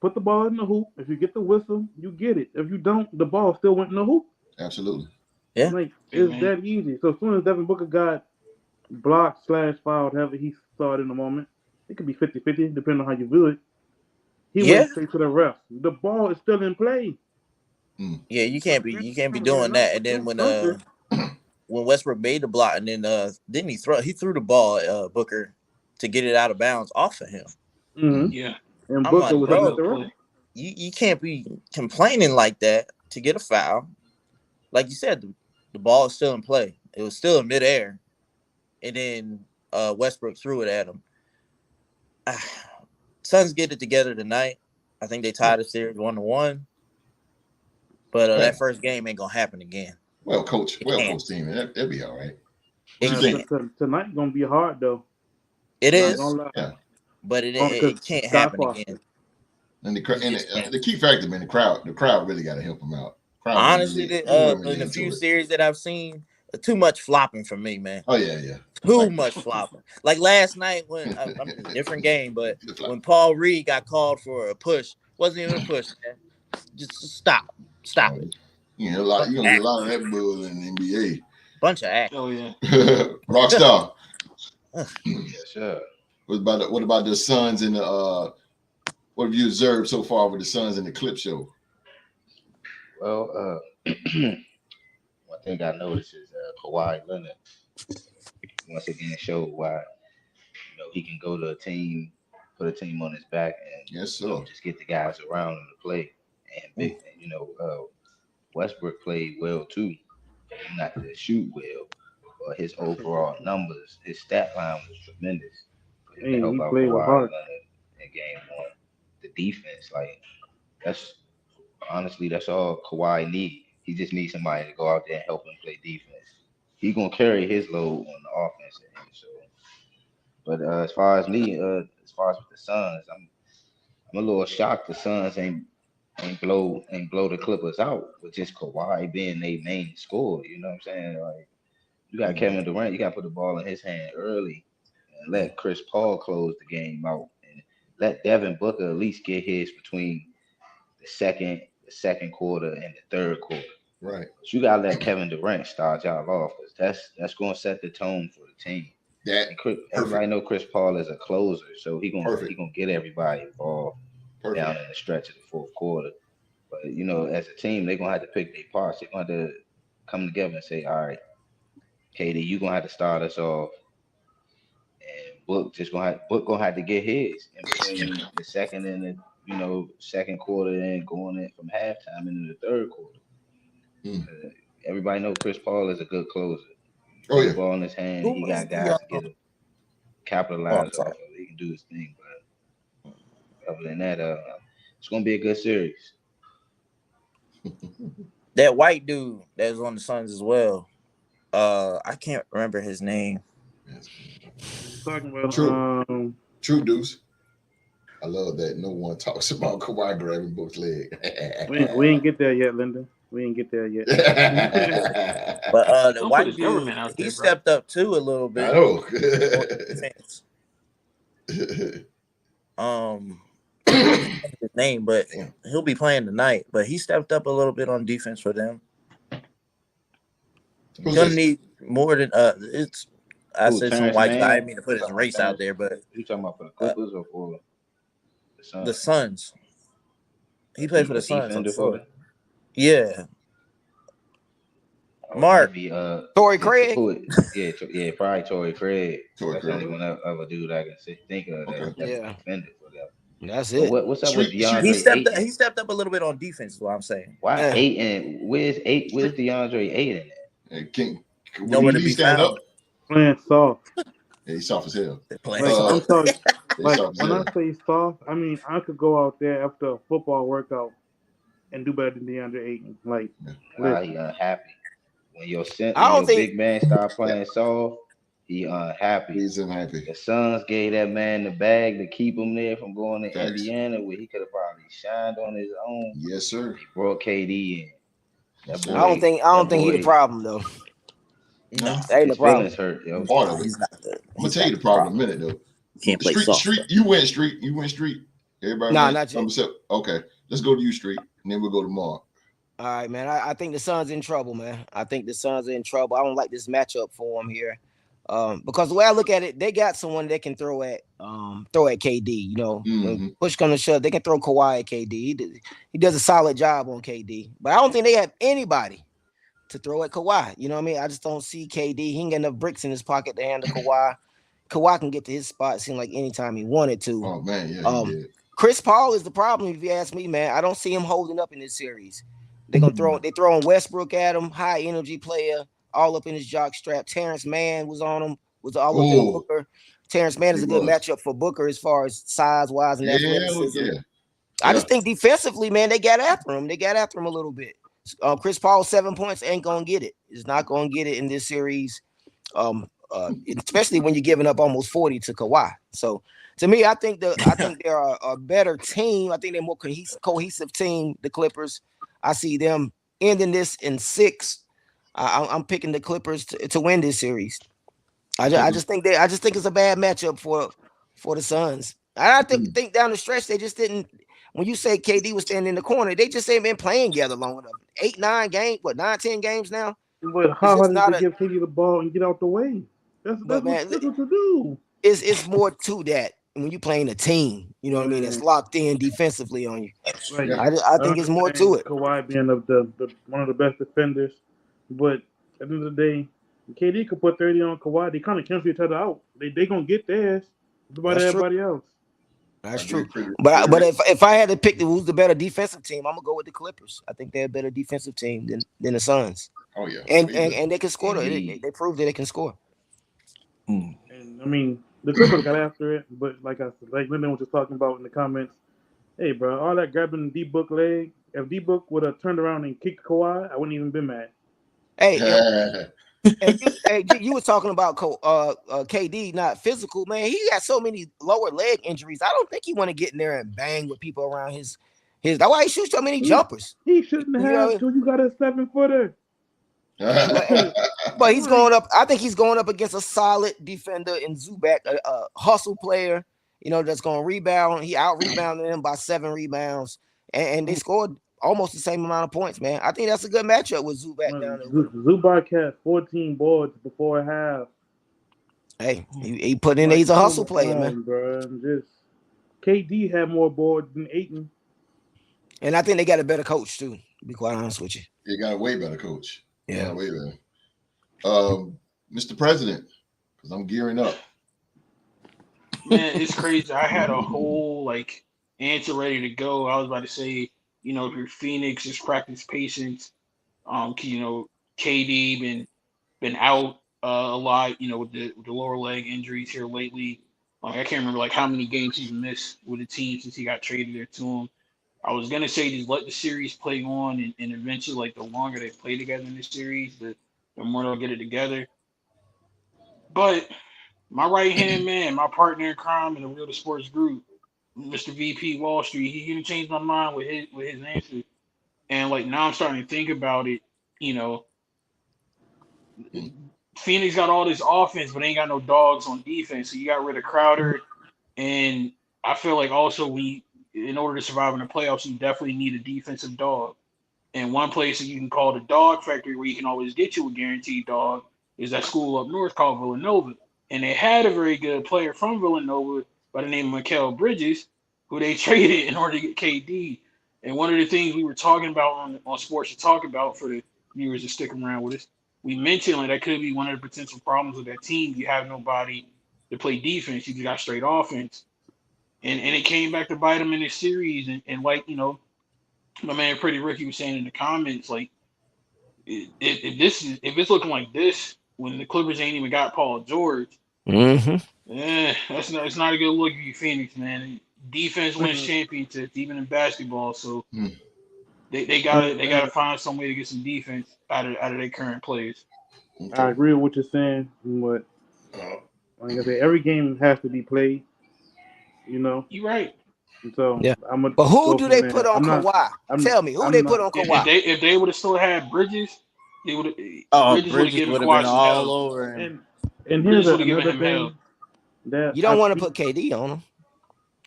B: Put the ball in the hoop. If you get the whistle, you get it. If you don't, the ball still went in the hoop.
A: Absolutely.
C: Yeah.
B: Like, it's that easy. So as soon as Devin Booker got blocked / fouled, however he saw it in the moment, it could be 50-50, depending on how you view it. He went straight to the ref. The ball is still in play.
C: Yeah, you can't be doing that. And then when Westbrook made the block, and then didn't he threw the ball Booker to get it out of bounds off of him.
E: Yeah.
B: And Booker was
C: bro,
B: at the ref.
C: You can't be complaining like that to get a foul. Like you said, the ball is still in play. It was still in midair. And then Westbrook threw it at him. Suns get it together tonight. I think they tied the series 1-1. But that first game ain't gonna happen again.
A: Well coached team. That'll be all right.
B: Tonight gonna be hard though.
C: It is.
A: Yeah.
C: But it can't happen again.
A: And the key factor, man, the crowd really got to help them out.
C: Honestly, in a few series that I've seen, too much flopping for me, man.
A: Oh yeah.
C: Too much flopping. Like last night when different game, but when Paul Reed got called for a push, wasn't even a push, man. Just stop it.
A: You know, you're gonna get a lot of that bull in the NBA.
C: Bunch of action.
E: Oh yeah.
A: Rockstar.
F: Yes, sir.
A: What about the Suns and the what have you observed so far with the Suns and the clip show?
F: Well, one thing I noticed is Kawhi Leonard once again showed why he can go to a team, put a team on his back, and
A: yes, sir.
F: just get the guys around him to play. And big, Westbrook played well too. Not to shoot well, but his overall numbers, his stat line was tremendous for him to
B: Hey,
F: help
B: he
F: out
B: played
F: Kawhi
B: hard.
F: Leonard in game one. The defense, that's honestly that's all Kawhi needs. He just needs somebody to go out there and help him play defense. He's gonna carry his load on the offensive end. So, but as far as me, as far as with the Suns, I'm a little shocked the Suns ain't blow the Clippers out with just Kawhi being their main scorer. You know what I'm saying? Like you got Kevin Durant, you got to put the ball in his hand early and let Chris Paul close the game out and let Devin Booker at least get his between the second quarter and the third quarter.
A: Right.
F: But you gotta let Kevin Durant start y'all off because that's gonna set the tone for the team. Everybody know Chris Paul is a closer, so he gonna get everybody involved down in the stretch of the fourth quarter. But as a team, they're gonna have to pick their parts. They're gonna have to come together and say, all right, KD, you're gonna have to start us off. And Book gonna have to get his in between the second and the second quarter and going in from halftime into the third quarter. Everybody know Chris Paul is a good closer.
A: Oh yeah,
F: the ball in his hand. He got guys to get it, capitalize off of it. He can do his thing. But other than that, it's gonna be a good series.
C: That white dude that was on the Suns as well. I can't remember his name.
B: Talking about
A: True Deuce. I love that no one talks about Kawhi grabbing Book's leg.
B: we ain't get there yet, Linda. We ain't get there yet.
C: But the white dude, he stepped up too a little bit.
A: I know.
C: His name, but he'll be playing tonight. But he stepped up a little bit on defense for them. He's gonna need more than it's. I said some white guy. I didn't mean to put his race out there, but
F: you talking about for the Clippers or for the Suns?
C: The Suns. He played for the Suns. Yeah. Mark.
D: Torrey Craig.
F: Yeah, probably Torrey Craig. That's the only one other dude I can think of that defended for them.
D: That's it.
F: What's up with DeAndre?
C: He stepped up a little bit on defense. Is what I'm saying.
F: Why Ayton? Where's DeAndre Ayton at?
C: Nowhere to be found.
B: Playing soft.
A: Yeah, he's soft as hell.
B: I'm sorry. When I say soft, I mean I could go out there after a football workout and do better than DeAndre Ayton.
F: He unhappy. When your big man start playing soft, he unhappy.
A: He's unhappy.
F: The Suns gave that man the bag to keep him there from going to Indiana, where he could have probably shined on his own.
A: Yes, sir.
F: He brought KD in.
D: I don't think he's the problem though.
C: No,
D: that ain't the problem.
F: Hurt, yo.
A: Part of it. I'm gonna tell you the problem in a minute though.
C: Can't play
A: Street. You went Street. Everybody.
D: Nah, not yet.
A: Okay, let's go to you, Street, and then we'll go to Mark.
D: All right, man. I think the Suns in trouble, man. I think the Suns are in trouble. I don't like this matchup for them here, because the way I look at it, they got someone they can throw at KD. When push comes to shove, they can throw Kawhi at KD. He does a solid job on KD, but I don't think they have anybody to throw at Kawhi. You know what I mean? I just don't see KD. He ain't got enough bricks in his pocket to handle Kawhi. Kawhi can get to his spot, seem like anytime he wanted to.
A: Oh man, yeah. He did.
D: Chris Paul is the problem, if you ask me, man. I don't see him holding up in this series. They're throwing Westbrook at him, high energy player, all up in his jock strap. Terrence Mann was on him, was all up in Booker. Terrence Mann is a good matchup for Booker as far as size wise and athleticism.
A: Yeah.
D: I just think defensively, man, they got after him. They got after him a little bit. Chris Paul 7 points ain't gonna get it. He's not gonna get it in this series, especially when you're giving up almost 40 to Kawhi. So to me, I think they're a better team. I think they're more cohesive team. The Clippers. I see them ending this in 6. I'm picking the Clippers to win this series. I just think it's a bad matchup for the Suns. I think down the stretch they just didn't. When you say KD was standing in the corner, they just ain't been playing together long enough. 8, 9 games, 9, 10 games now.
B: But how hard is it to give KD the ball and get out the way? That's what to do.
D: It's more to that when you're playing a team. You know what I mean? It's locked in defensively on you.
B: Right.
D: I think it's more to it.
B: Kawhi being one of the best defenders, but at the end of the day, KD could put 30 on Kawhi. They kind of cancel each other out. They gonna get theirs. About
D: That's true.
B: everybody else.
D: That's
A: I
D: true.
A: agree pretty,
D: But
A: pretty
D: if I had to pick who's the better defensive team, I'm gonna go with the Clippers. I think they're a better defensive team than the Suns.
A: Oh yeah,
D: And they can score.
F: Indeed.
D: They proved that they can score.
B: And I mean, the Clippers got after it, but like Lyndon was just talking about in the comments, hey, bro, all that grabbing D Book leg. If D Book would have turned around and kicked Kawhi, I wouldn't even been mad.
D: Hey, you were talking about KD not physical, man. He got so many lower leg injuries. I don't think he want to get in there and bang with people around his. That's why he shoots so many jumpers.
B: He shouldn't have till you got a 7-footer.
D: But he's going up. I think he's going up against a solid defender in Zubac, a hustle player. That's going to rebound. He out rebounded him by 7 rebounds, and they scored almost the same amount of points, man. I think that's a good matchup with Zubac down there.
B: Zubac had 14 boards before half.
D: Hey, he put in. He's a hustle player, man.
B: Bro. Just KD had more boards than Ayton.
D: And I think they got a better coach too. To be quite honest with you,
A: they got a way better coach.
D: Yeah,
A: way better. Mr. President, because I'm gearing up.
E: Man, it's crazy. I had a whole answer ready to go. I was about to say, if you're Phoenix, just practice patience. KD been out a lot. With the lower leg injuries here lately. I can't remember how many games he's missed with the team since he got traded there to him. I was gonna say just let the series play on, and eventually, the longer they play together in the series, the more they'll get it together. But my right hand man, my partner in crime in the Real Sports Group, Mr. VP Wall Street, he didn't change my mind with his answer. And now I'm starting to think about it. Phoenix got all this offense, but ain't got no dogs on defense. So you got rid of Crowder, and I feel also in order to survive in the playoffs, you definitely need a defensive dog. And one place that you can call the dog factory where you can always get you a guaranteed dog is that school up north called Villanova. And they had a very good player from Villanova by the name of Mikal Bridges, who they traded in order to get KD. And one of the things we were talking about on Sports to Talk About for the viewers to stick around with us, we mentioned that could be one of the potential problems with that team. You have nobody to play defense. You just got straight offense. And it came back to bite him in this series. And my man Pretty Ricky was saying in the comments, if it's looking like this when the Clippers ain't even got Paul George, it's not a good look for you, Phoenix, man. Defense wins championships, even in basketball. So they gotta find some way to get some defense out of their current players.
B: Okay. I agree with what you're saying, but like I said, every game has to be played.
E: You're right.
B: So
D: yeah. But who do they put on Kawhi? Tell me, who they put on Kawhi?
E: If they would have still had Bridges, they would have.
C: Bridges would have been all over.
B: And here's another thing that
D: you don't want to put KD on him.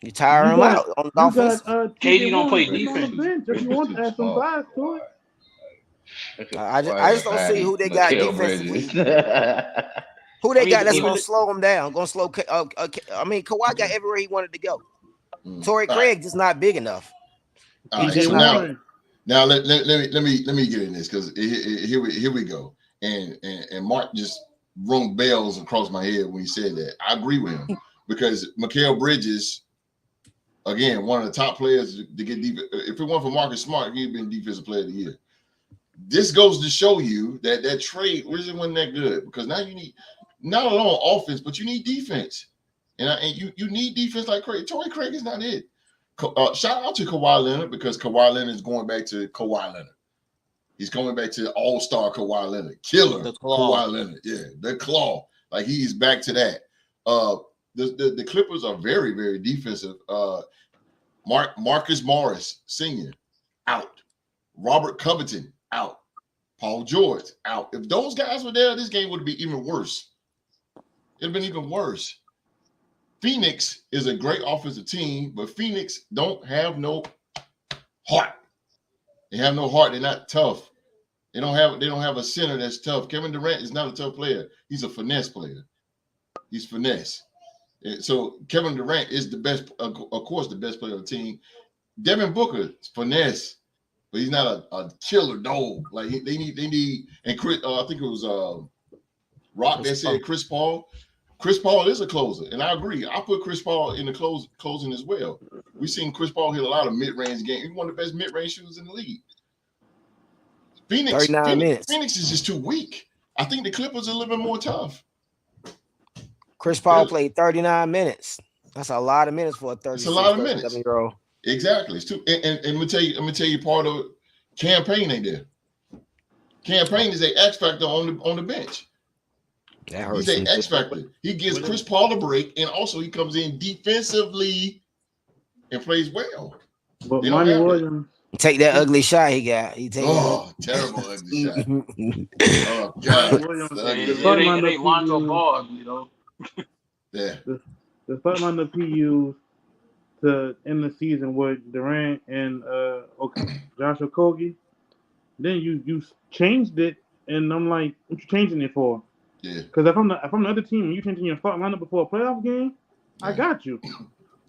D: You tire him out on offense.
E: KD don't play defense.
B: If you want to add some size to it.
D: I just don't see who they got defensively. Who they got that's gonna slow him down? Gonna slow. Kawhi got everywhere he wanted to go. Torrey Craig just not big enough.
A: Right, so now let me get in this because here we go. And Mark just rung bells across my head when he said that. I agree with him because Mikal Bridges, again, one of the top players to get deep. If it weren't for Marcus Smart, he'd been Defensive Player of the Year. This goes to show you that trade wasn't that good because now you need not alone offense, but you need defense. And you need defense like Craig. Torrey Craig is not it. Shout out to Kawhi Leonard because Kawhi Leonard is going back to Kawhi Leonard. He's coming back to all-star Kawhi Leonard. Killer Kawhi Leonard. Yeah, the claw. He's back to that. The Clippers are very, very defensive. Marcus Morris, Sr., out. Robert Covington, out. Paul George, out. If those guys were there, this game would be even worse. It would have been even worse. Phoenix is a great offensive team, but Phoenix don't have no heart. They have no heart. They're not tough. They don't have a center that's tough. Kevin Durant is not a tough player. He's a finesse player. He's finesse. So Kevin Durant is the best, of course, the best player of the team. Devin Booker is finesse, but he's not a killer dog. They need and Chris. I think it was Rock that said Chris Paul. Chris Paul is a closer, and I agree. I put Chris Paul in the closing as well. We've seen Chris Paul hit a lot of mid-range games. He's one of the best mid-range shooters in the league. Phoenix is just too weak. I think the Clippers are a little bit more tough.
D: Chris Paul played 39 minutes. That's a lot of minutes for a 37-year-old.
A: Exactly. It's too. And let me tell you, part of it. Campaign ain't there. Campaign is a X factor on the bench. He's an X factor. He gives Chris Paul a break, and also he comes in defensively and plays well.
B: But Monty Williams
D: take that ugly shot he got.
A: Terrible ugly shot. Oh God,
E: it ain't Lonzo Ball, you know.
A: Yeah.
B: The starting lineup he used to end the season with Durant and Josh Okogie. Then you changed it, and I'm like, what you changing it for?
A: Yeah.
B: Because if I'm the other team and you changing your starting lineup before a playoff game, I got you.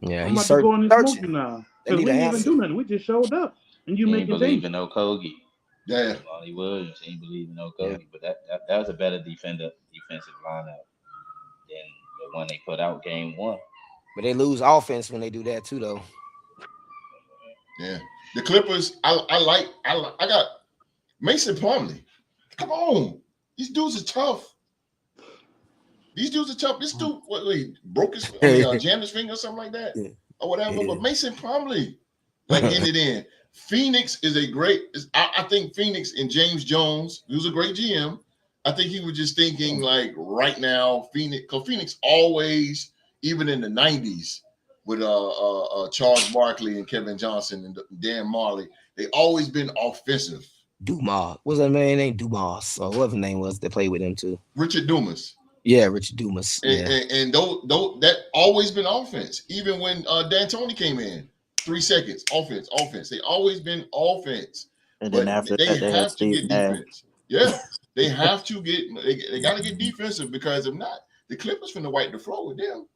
D: Yeah,
B: I'm about to go in and smoke you now. Because we didn't even do nothing. We just showed up, and you making changes.
F: He ain't believe in Okogie.
A: Yeah.
F: Monty Williams ain't believe in Okogie, but that was a better defensive lineup than the one they put out game one.
D: But they lose offense when they do that too, though.
A: Yeah. The Clippers, I got Mason Plumlee. Come on. These dudes are tough. This dude, broke his jammed his finger or something like that, or whatever. Yeah. But Mason Plumlee, ended in. Phoenix is a great. I think Phoenix and James Jones, who's a great GM. I think he was just thinking right now, Phoenix, because Phoenix always, even in the '90s, with Charles Barkley and Kevin Johnson and Dan Marley, they always been offensive.
D: Dumas. What's that man named Dumas? Or whatever his name was that played with him too.
A: Richard Dumas.
D: Yeah, Richard Dumas.
A: And those that always been offense. Even when D'Antoni came in, 3 seconds, offense. They always been offense.
C: And then after
A: they
C: that,
A: have to get defense. Yeah, they have to get. They got to get defensive, because if not, the Clippers finna wipe the floor with them.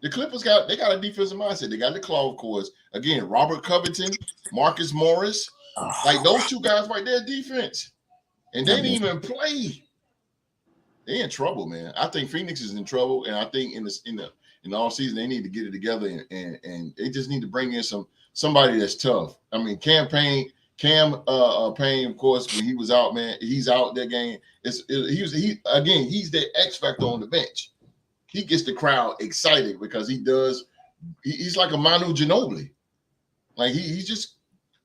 A: The Clippers got a defensive mindset. They got the claw, of course. Again, Robert Covington, Marcus Morris, those two guys right there, defense, and they didn't even play. They in trouble, man. I think Phoenix is in trouble, and I think in the off season they need to get it together, and they just need to bring in somebody that's tough. I mean, Cam Payne, of course, when he was out, man, he's out that game. He's the X factor on the bench. He gets the crowd excited because he's like a Manu Ginobili. Like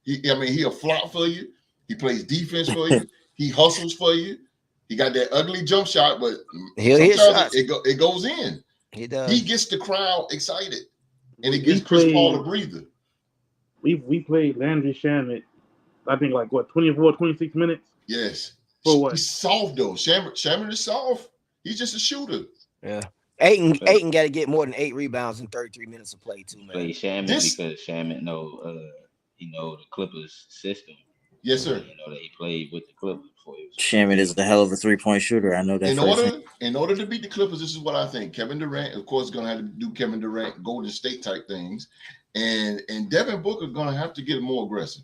A: he'll flop for you. He plays defense for you. He hustles for you. He got that ugly jump shot, but sometimes it goes in.
D: He does.
A: He gets the crowd excited, and it gives Chris Paul a breather.
B: We played Landry Shamet, I think 24, 26 minutes?
A: Yes.
B: For what?
A: He's soft though. Shamet is soft. He's just a shooter.
D: Yeah. Ayton got to get more than 8 rebounds in 33 minutes of play too, man.
F: Play Shamet because Shamet know the Clippers system.
A: Yes, sir.
F: You know that he played with the Clippers before.
C: Shamet is the hell of a 3-point shooter. I know that.
A: In order to beat the Clippers, this is what I think. Kevin Durant, of course, is going to have to do Kevin Durant, Golden State type things, and Devin Booker going to have to get more aggressive.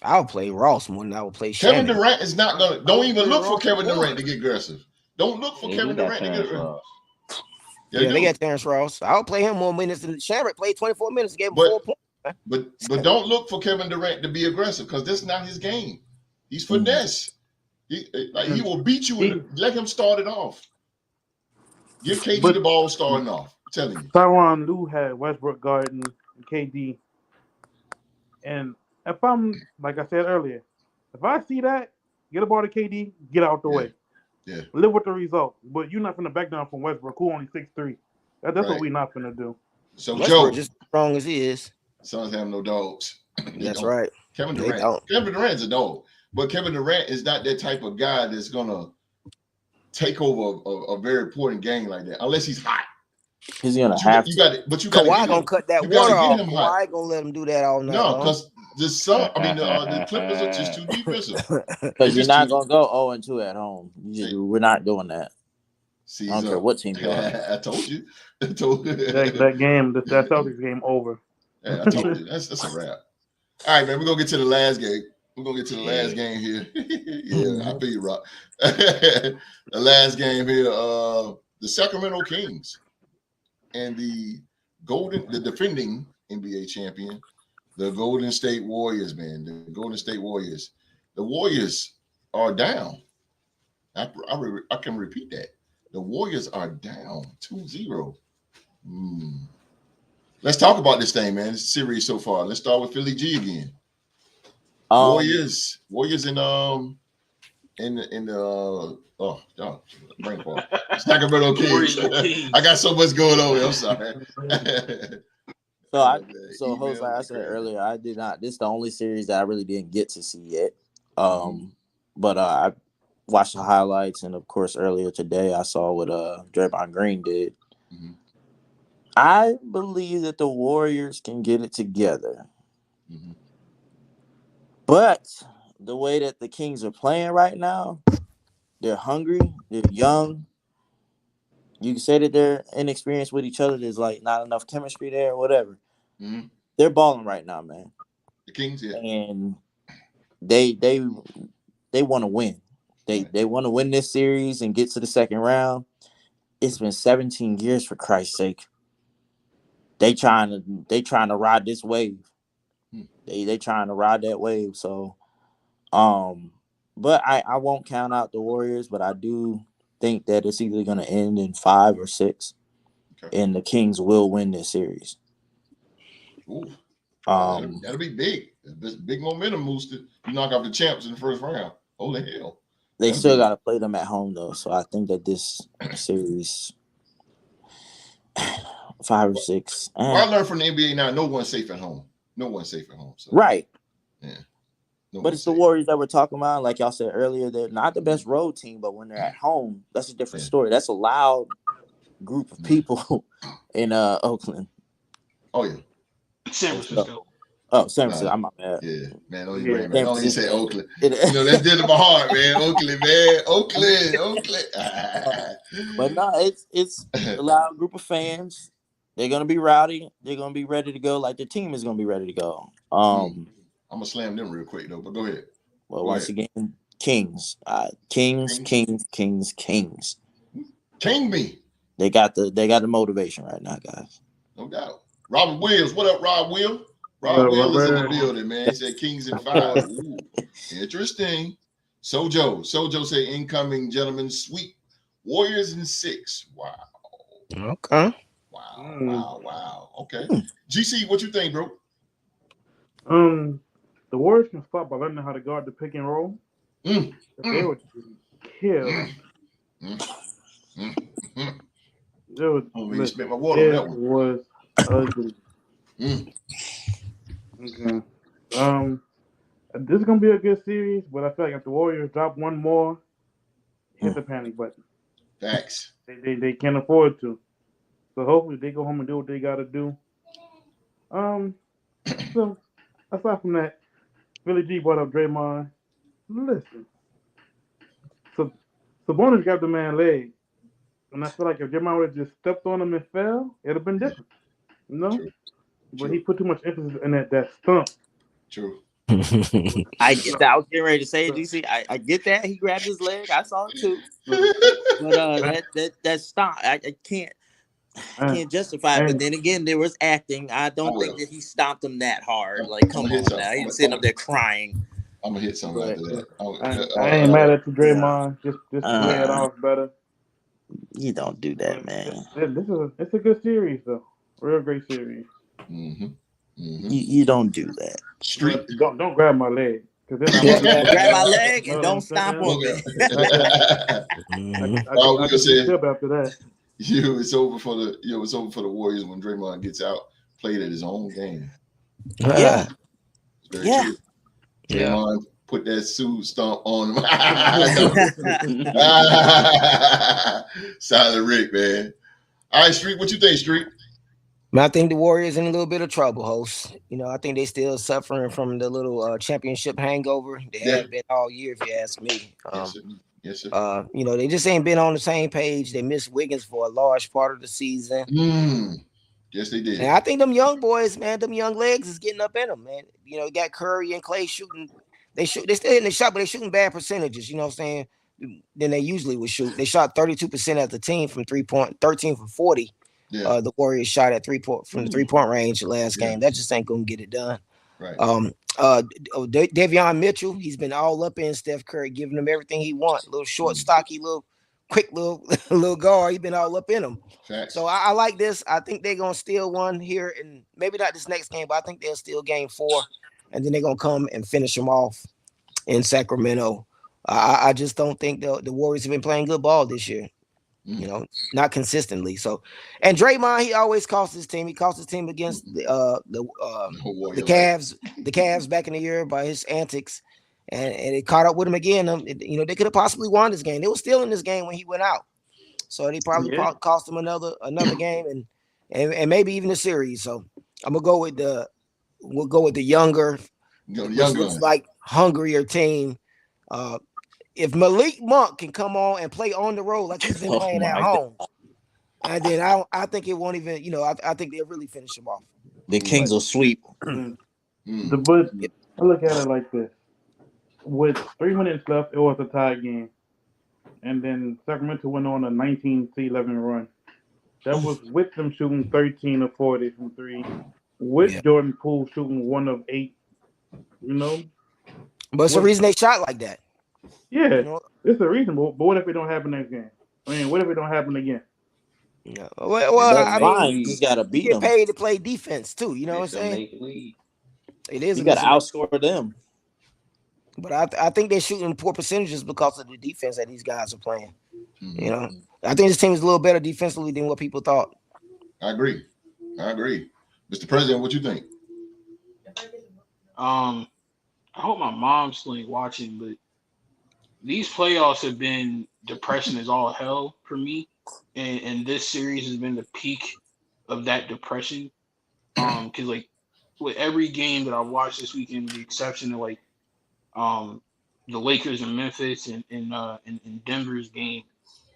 D: I'll play Ross more than I will play Shamet.
A: Kevin Durant is not going to. Don't even look for Kevin Durant to get aggressive. Don't look for Kevin Durant to get aggressive.
D: Yeah, they got Terrence Ross. I'll play him more minutes than Shamet played 24 minutes. Gave him 4 points.
A: But don't look for Kevin Durant to be aggressive, because that's not his game. He's finesse. He will beat you and let him start it off. Give KD the ball starting off. I'm telling you.
B: Tyronn Lue had Westbrook guarding KD. And if I'm, like I said earlier, if I see that, get a ball to KD, get out the way.
A: Yeah.
B: Live with the result. But you're not going to back down from Westbrook, who only 6'3". That's right. What we're not going to do.
A: So
D: Westbrook, just as strong as he is.
A: Sons have no dogs.
D: That's right.
A: Kevin Durant's a dog. But Kevin Durant is not that type of guy that's going to take over a very important game like that, unless he's hot.
C: He's going to have to.
A: But you got
D: Kawhi going to cut that water off. Kawhi going to let him do that all night.
A: No, because the Clippers are just too defensive.
C: Because you're not going to go 0-2 at home. We're not doing that. I don't care what team you are.
A: I told you.
B: That Celtics game over.
A: Yeah, I told you. That's a wrap. All right, man. We're going to get to the last game. We're gonna get to the last game here. Yeah, I feel you, Rock. The last game here, the Sacramento Kings and the defending NBA champion, the Golden State Warriors, man. The Golden State Warriors. The Warriors are down. I can repeat that. The Warriors are down 2-0. Let's talk about this thing, man. This series so far. Let's start with Philly G again. Warriors in the brain fog. Sacramento Kings. I got so much going on. I'm sorry.
C: So Jose, like I said earlier, I did not. This is the only series that I really didn't get to see yet. But I watched the highlights, and of course, earlier today I saw what Draymond Green did. Mm-hmm. I believe that the Warriors can get it together. Mm-hmm. But the way that the Kings are playing right now, they're hungry, they're young. You can say that they're inexperienced with each other. There's like not enough chemistry there or whatever. Mm-hmm. They're balling right now, man.
A: The Kings, yeah.
C: And they want to win. They want to win this series and get to the second round. It's been 17 years, for Christ's sake. They trying to ride this wave. They trying to ride that wave. So, but I won't count out the Warriors, but I do think that it's either going to end in 5 or 6, and the Kings will win this series.
A: Ooh. That'll be big. This big momentum booster. You knock off the champs in the first round. Holy hell.
C: They still got to play them at home, though. So I think that this series, 5 or 6.
A: Well, I learned from the NBA now, no one's safe at home. No one's safe at home. So.
C: Right.
A: Yeah.
C: But it's the Warriors that we're talking about. Like y'all said earlier, they're not the best road team, but when they're at home, that's a different story. That's a loud group of people in Oakland.
A: Oh, yeah.
E: San Francisco.
C: Oh, San Francisco. I'm not mad.
A: Yeah, man. Don't you say Oakland. That's dead in my heart, man. Oakland, man. Oakland.
C: But no, it's a loud group of fans. They're gonna be rowdy. They're gonna be ready to go. Like the team is gonna be ready to go.
A: I'm gonna slam them real quick though. But go ahead.
C: Well, once again, Kings. Kings.
A: King me.
C: They got the motivation right now, guys.
A: No doubt. Robert Williams, what up, Rob Will? Rob Will is in the building, man. He said Kings in 5. Ooh, interesting. Sojo said incoming gentlemen sweep. Warriors in 6. Wow.
D: Okay.
A: Wow. Okay. GC, what you think, bro?
B: The Warriors can stop by learning how to guard the pick and roll. They would kill.
A: You spent my water on that one.
B: It was ugly. Okay. This is gonna be a good series, but I feel like if the Warriors drop one more, hit the panic button.
A: Facts.
B: They can't afford to. So hopefully they go home and do what they gotta do. So aside from that, Billy G brought up Draymond. Listen. So Sabonis got the man leg. And I feel like if Draymond would have just stepped on him and fell, it'd have been different. You know?
A: True.
B: But he put too much emphasis in that stump.
A: True.
C: I get that. I was getting ready to say it, DC. I get that. He grabbed his leg. I saw it too. But that stomp, I can't justify it. But then again, there was acting. I don't think that he stomped him that hard. Like, come on now. He's sitting up there crying.
A: I'm gonna hit something after that.
B: I ain't mad at you, Draymond. Just play it off better.
C: You don't do that, man.
B: It's a good series though. Real great series.
C: You don't do that.
A: Street.
B: Don't grab my leg. Then
C: grab my leg and don't stomp on me.
B: I tip after that.
A: It's over for the Warriors when Draymond gets out, played at his own game.
C: Yeah.
A: It's very true. Draymond put that suit stomp on him. Silent Rick, man. All right, Street, what you think, Street?
D: I think the Warriors in a little bit of trouble, host. I think they still suffering from the little championship hangover. They have been all year, if you ask me.
A: Yes, sir.
D: They just ain't been on the same page. They missed Wiggins for a large part of the season.
A: Yes, they did.
D: And I think them young boys, man, them young legs is getting up in them, man. You got Curry and Clay shooting They still hitting the shot, but they're shooting bad percentages. You know what I'm saying? Than they usually would shoot. They shot 32% as a team from 3-point, 13 from 40.
A: Yeah.
D: The Warriors shot at 3-point from the 3-point range last game. That just ain't gonna get it done.
A: Right.
D: Davion Mitchell, he's been all up in Steph Curry, giving him everything he wants. Little short, stocky, little quick, little guard. He's been all up in him.
A: Facts.
D: So I like this. I think they're gonna steal one here, and maybe not this next game, but I think they'll steal game 4, and then they're gonna come and finish them off in Sacramento. I just don't think the Warriors have been playing good ball this year. You know, not consistently. So, and Draymond, he always cost his team. He cost his team against the Cavs, the Cavs back in the year by his antics, and it caught up with him again. You know, they could have possibly won this game. They were still in this game when he went out, so they probably cost him another game and maybe even a series. So I'm gonna go with the younger, looks like hungrier team. If Malik Monk can come on and play on the road like he's been playing at home, and then I think it won't even, you know, I think they'll really finish him off.
C: The Kings will sweep.
B: But I look at it like this: with 3 minutes left, it was a tie game, and then Sacramento went on a 19-11 run. That was with them shooting 13 of 40 from 3, with Jordan Poole shooting 1 of 8. You know,
D: but it's the reason they shot like that.
B: Yeah, you know? It's a reasonable. But what if it don't happen next game? I mean, what if it don't happen again?
D: Yeah. Well, I mean,
C: you just gotta beat them.
D: Get paid to play defense too. You know what I'm saying? It is.
C: You gotta outscore them.
D: But I think they're shooting poor percentages because of the defense that these guys are playing. You know, I think this team is a little better defensively than what people thought.
A: I agree. Mr. President, what you think?
E: I hope my mom's still watching, but these playoffs have been depressing as all hell for me, and this series has been the peak of that depression. Because like with every game that I watched this weekend, with the exception of like the Lakers and Memphis and Denver's game,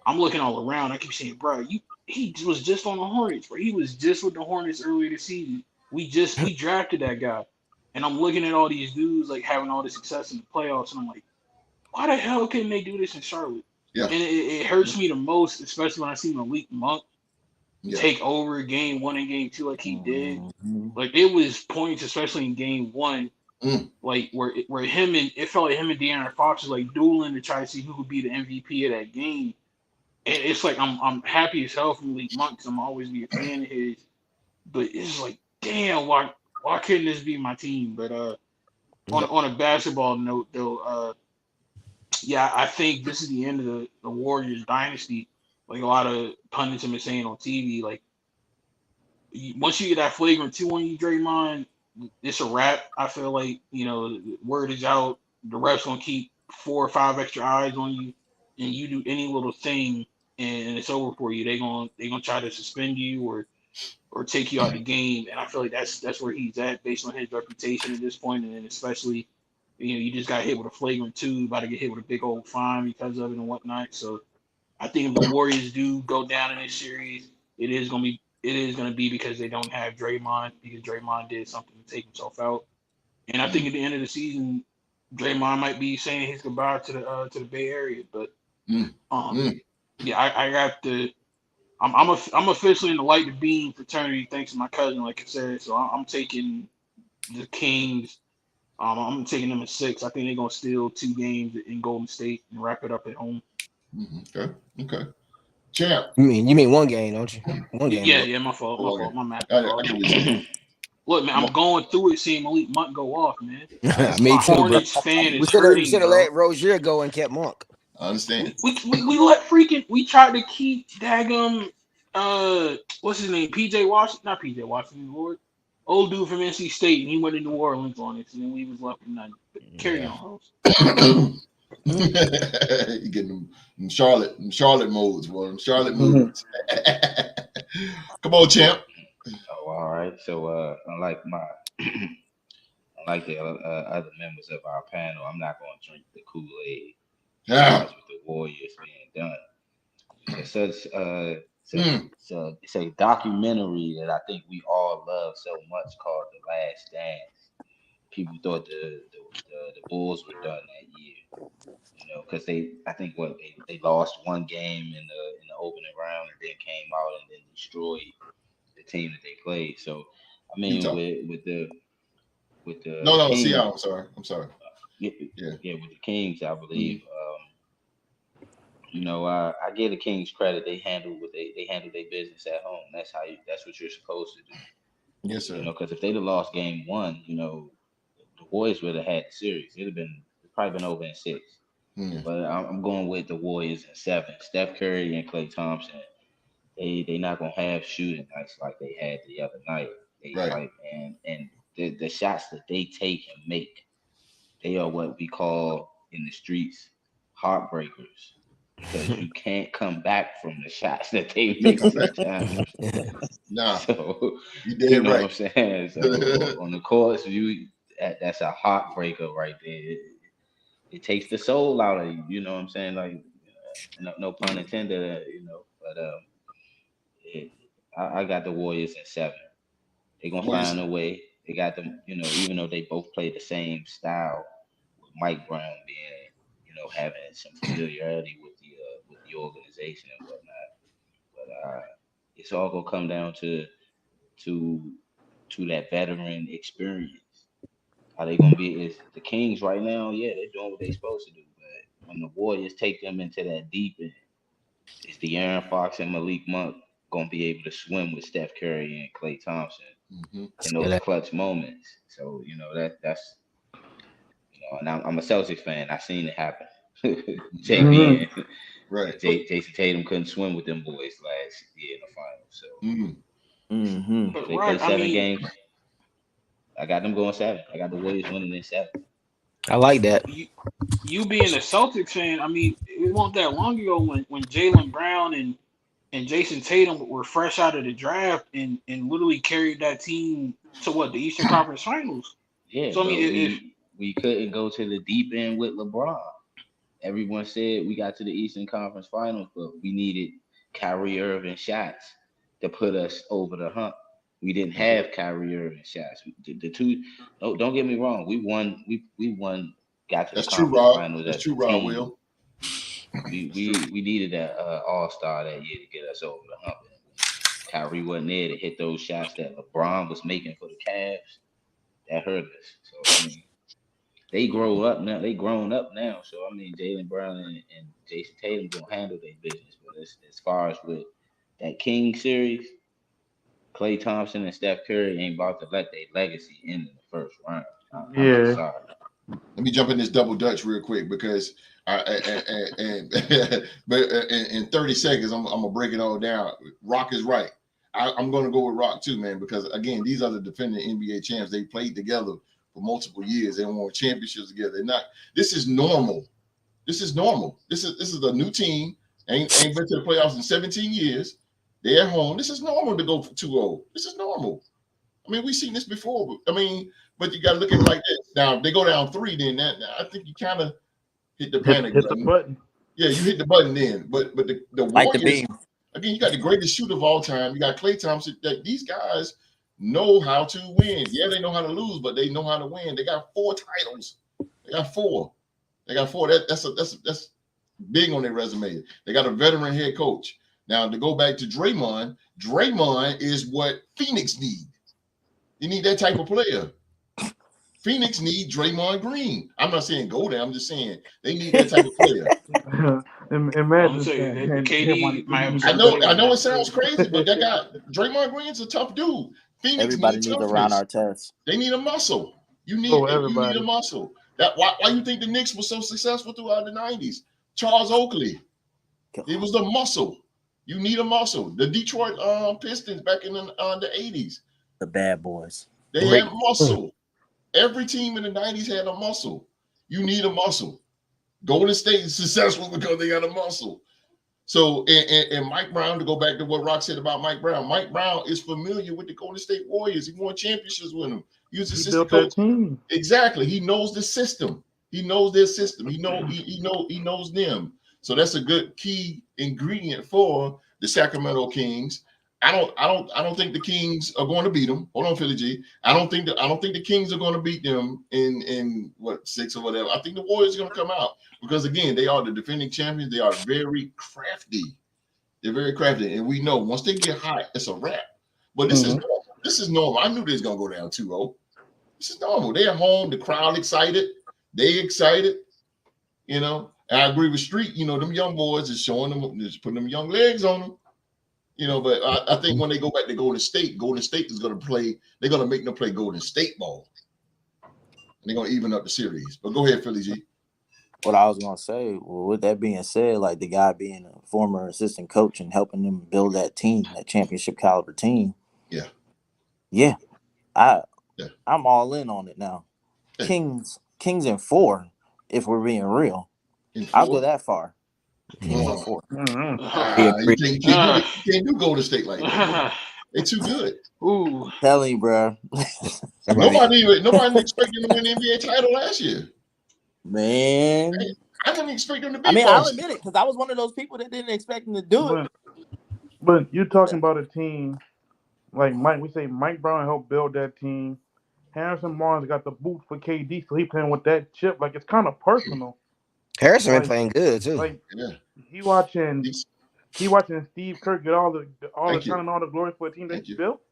E: I'm looking all around. I keep saying, bro, he was just on the Hornets, bro. He was just with the Hornets earlier this season. We drafted that guy, and I'm looking at all these dudes like having all this success in the playoffs, and I'm like, why the hell couldn't they do this in Charlotte? Yeah. And it hurts me the most, especially when I see Malik Monk take over game 1 and game 2 like he did. Like it was points, especially in game 1, like where him and it felt like him and De'Aaron Fox was like dueling to try to see who would be the MVP of that game. And it's like I'm happy as hell for Malik Monk because I'm always be a fan of his. But it's like, damn, why couldn't this be my team? But on a basketball note though, yeah, I think this is the end of the Warriors dynasty. Like a lot of pundits have been saying on TV, like once you get that flagrant 2 on you, Draymond, it's a wrap. I feel like, you know, word is out. The refs gonna keep 4 or 5 extra eyes on you, and you do any little thing, and it's over for you. They gonna try to suspend you or take you out of the game. And I feel like that's where he's at based on his reputation at this point, and then especially, you know, you just got hit with a flagrant 2, about to get hit with a big old fine because of it and whatnot. So I think if the Warriors do go down in this series, it is gonna be because they don't have Draymond, because Draymond did something to take himself out. And I think at the end of the season, Draymond might be saying his goodbye to the Bay Area. But yeah, I got the. I'm officially in the light the beam fraternity thanks to my cousin, like I said. So I'm taking the Kings. I'm taking them at 6. I think they're gonna steal 2 games in Golden State and wrap it up at home.
A: Okay. Champ.
D: You mean 1 game, don't you? 1 game.
E: Yeah, my fault. My math. Look, man, I'm going through it, seeing Malik Monk go off, man.
D: Me
E: my
D: too,
E: Hornets
D: bro.
E: fan is
D: We
E: hurting,
D: should have let Rozier go and kept Monk.
A: I understand.
E: We tried to keep Dagum, what's his name? Not PJ Washington, Lord. Old dude from NC State, and he went to New Orleans on it, and then we was left with nothing. But carry on, host.
A: You getting them Charlotte modes, boy. Them Charlotte moves. Come on, champ.
F: Oh, all right. So, unlike the other members of our panel, I'm not going to drink the Kool-Aid. With the Warriors being done. It's a documentary that I think we all love so much called The Last Dance. people thought the Bulls were done that year. Because I think they lost one game in the opening round and then came out and then destroyed the team that they played. So I mean,
A: Utah.
F: with the
A: No,
F: Kings,
A: Seattle. I'm sorry.
F: yeah, with the Kings, I believe.
A: Mhm.
F: I give the Kings credit. They handled they handled their business at home. That's what you're supposed to do.
A: Yes, sir.
F: Because if they'd have lost game one, the Warriors would have had the series. It'd probably been over in 6.
A: Mm.
F: But I'm going with the Warriors in 7. Steph Curry and Klay Thompson. They not gonna have shooting nights like they had the other night.
A: Right.
F: And the shots that they take and make, they are what we call in the streets heartbreakers, because you can't come back from the shots that they make
A: That's a fact.
F: sometimes.
A: Nah,
F: So
A: you
F: you
A: dead
F: know what
A: right.
F: I'm saying. So on the course, that's a heartbreaker right there. It takes the soul out of you. You know what I'm saying? Like, no pun intended. But I got the Warriors in 7. They're gonna
A: Warriors.
F: find a way. They got them. Even though they both play the same style, with Mike Brown being, having some familiarity with the organization and whatnot. But it's all gonna come down to that veteran experience. How they gonna be is the Kings right now? Yeah, they're doing what they're supposed to do. But when the Warriors take them into that deep end, is the Aaron Fox and Malik Monk gonna be able to swim with Steph Curry and Klay Thompson
A: Mm-hmm.
F: in those clutch moments? So that's and I'm a Celtics fan. I seen it happen.
B: Mhm.
F: JB
A: Right.
F: and Jason Tatum couldn't swim with them boys last year in the finals. So
C: Mm-hmm.
F: if
E: But
F: they play
E: Rod, I
F: 7
E: mean,
F: games, I got them going 7. I got the Warriors winning in 7.
D: I like that.
E: you being a Celtics fan, I mean, it wasn't that long ago when Jaylen Brown and Jason Tatum were fresh out of the draft and literally carried that team to the Eastern Conference Finals.
F: Yeah,
E: So I mean,
F: but
E: if
F: we couldn't go to the deep end with LeBron. Everyone said we got to the Eastern Conference Finals, but we needed Kyrie Irving shots to put us over the hump. We didn't have Kyrie Irving shots. The two, don't get me wrong. We won, got to the
A: That's true,
F: conference
A: Rob.
F: finals
A: That's
F: as a
A: true, Rob.
F: team.
A: Will.
F: We needed that All-Star that year to get us over the hump. Kyrie wasn't there to hit those shots that LeBron was making for the Cavs. That hurt us. So I mean, they grow up now. They grown up now. So I mean, Jaylen Brown and Jason Tatum gonna handle their business. But as far as with that King series, Klay Thompson and Steph Curry ain't about to let their legacy end in the first round. I'm just
B: Yeah.
F: sorry.
A: Let me jump in this double dutch real quick because but in 30 seconds I'm gonna break it all down. Rock is right. I'm gonna go with Rock too, man, because again, these are the defending NBA champs. They played together for multiple years. They won championships together. They're not. This is normal. This is normal. This is a new team. Ain't been to the playoffs in 17 years. They're at home. This is normal to go for 2-0. This is normal. I mean, we've seen this before. But you got to look at it like this. Now, if they go down 3, then I think you kind of hit the panic
B: Hit the
A: button.
B: button.
A: Yeah, you hit the button then. But the
C: Light the
A: Warriors,
C: beam.
A: again, you got the greatest shooter of all time. You got Klay Thompson. That these guys know how to win. Yeah, they know how to lose, but they know how to win. They got 4 titles. They got 4. That's big on their resume. They got a veteran head coach. Now to go back to Draymond is what Phoenix need. You need that type of player. Phoenix need Draymond Green. I'm not saying go there. I'm just saying they need that type of player.
B: Imagine
E: I'm saying
B: that.
E: that KD might have
A: I
E: some
A: know it
E: Draymond.
A: sounds crazy, but that guy Draymond Green's a tough dude. Phoenix
C: Everybody
A: need
C: needs a Ron
A: toughness.
C: Artest.
A: They need a muscle. You need
B: everybody.
A: a muscle. That why you think the Knicks were so successful throughout the 90s? Charles Oakley. It was the muscle. You need a muscle. The Detroit Pistons back in the 80s.
C: The bad boys.
A: They had muscle. Every team in the 90s had a muscle. You need a muscle. Golden State is successful because they got a muscle. So, and Mike Brown, to go back to what Rock said about Mike Brown is familiar with the Golden State Warriors. He won championships with them. He was assistant coach.
B: Team.
A: Exactly. He knows the system. He knows their system. He knows them. So that's a good key ingredient for the Sacramento Kings. I don't think the Kings are going to beat them. Hold on, Philly G. I don't think the Kings are going to beat them in what 6 or whatever. I think the Warriors are going to come out because again, they are the defending champions. They are very crafty. They're very crafty, and we know once they get hot, it's a wrap. But this is normal. This is normal. I knew they was going to go down 2-0. This is normal. They're at home. The crowd excited. They excited. You know, and I agree with Street. You know, them young boys is showing them, just putting them young legs on them. You know, but I think when they go back to Golden State is going to play. They're going to make them play Golden State ball, and they're going to even up the series. But go ahead, Philly G.
C: What I was going to say, well, with that being said, like the guy being a former assistant coach and helping them build that team, that championship caliber team. Yeah, I'm all in on it now. Yeah. Kings in 4, if we're being real. I'll go that far. Kings in 4.
A: You can't do Golden State like that. They're too good.
E: Ooh,
C: telling you, bro.
A: Nobody expected them to win the NBA title last year.
C: Man,
A: I didn't expect them to be.
C: I'll admit it because I was one of those people that didn't expect them to do it.
B: But you're talking about a team like Mike. We say Mike Brown helped build that team. Harrison Barnes got the boot for KD, so he playing with that chip. Like it's kind of personal.
D: Harrison been playing good too.
B: Like he watching Steve Kerr get all the time and all the glory for a team that he built.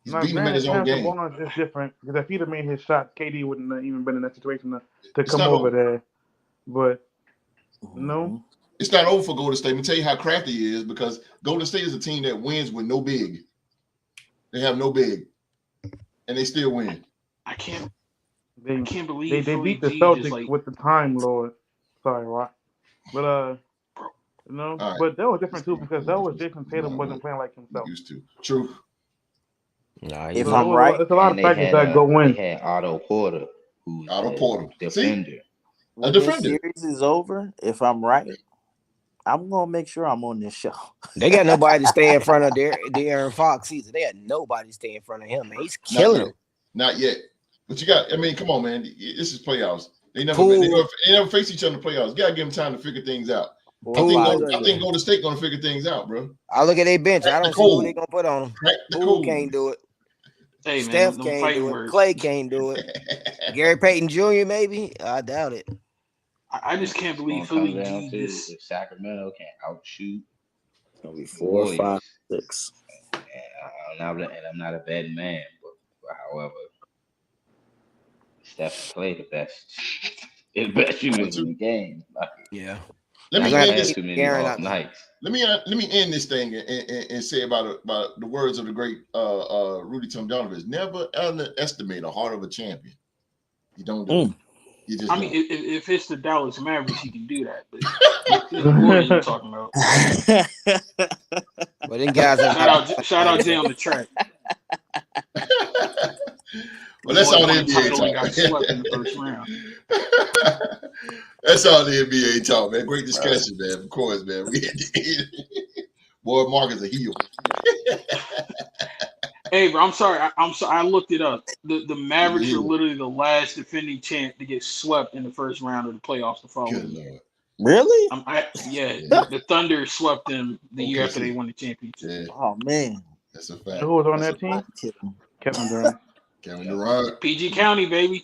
A: He's beating him in his own game.
B: Barnes is different because if he'd have made his shots, KD wouldn't have even been in that situation to come over there. But no,
A: it's not over for Golden State. Let me tell you how crafty he is because Golden State is a team that wins with no big. They have no big, and they still win.
E: I can't believe
B: they beat the Celtics with the Time Lord. Sorry, Rock. But but that was different too because that was Jason Tatum wasn't playing like himself.
A: Used to. True.
F: Nah,
C: if I'm right,
B: it's a lot of factors that go in.
F: They had Otto Porter, who's defender.
C: When this series is over, if I'm right, I'm gonna make sure I'm on this show.
D: They got nobody to stay in front of De'Aaron Fox either. They had nobody to stay in front of him. Man. He's killing them.
A: Not yet. But you got. I mean, come on, man. This is playoffs. They never face each other in the playoffs. You gotta give them time to figure things out. I think Golden State gonna figure things out, bro.
D: I look at their bench. I don't see who they gonna put on them. Who can't do it?
E: Hey,
D: Steph can't do it. Clay can't do it. Gary Payton Jr. maybe. I doubt it.
E: I just can't believe Philly G
F: if Sacramento can't outshoot.
C: It's gonna be 4, 5, 6.
F: I'm not a bad man, but however, Steph Clay the best shooters in the game.
D: Yeah.
A: Let me end this.
F: Let
A: me end this thing and say about the words of the great Rudy Tomjanovich. Never underestimate the heart of a champion. You don't do it. You just
E: if it's the Dallas Mavericks, you can do that. But what are you talking about?
D: But then guys,
E: shout out Jay on the track.
A: Well, that's all the NBA talk.
E: Got swept in the first round.
A: That's all the NBA talk, man. Great discussion, man. Of course, man. Boy, Mark is a heel.
E: Hey, bro, I'm sorry. I looked it up. The Mavericks are literally the last defending champ to get swept in the first round of the playoffs the following year.
C: Really?
E: The Thunder swept them the year after they won the championship.
A: Yeah.
C: Oh man,
A: that's a fact.
B: Who was on that team? Kevin Durant.
A: Kevin Durant.
E: PG County, baby.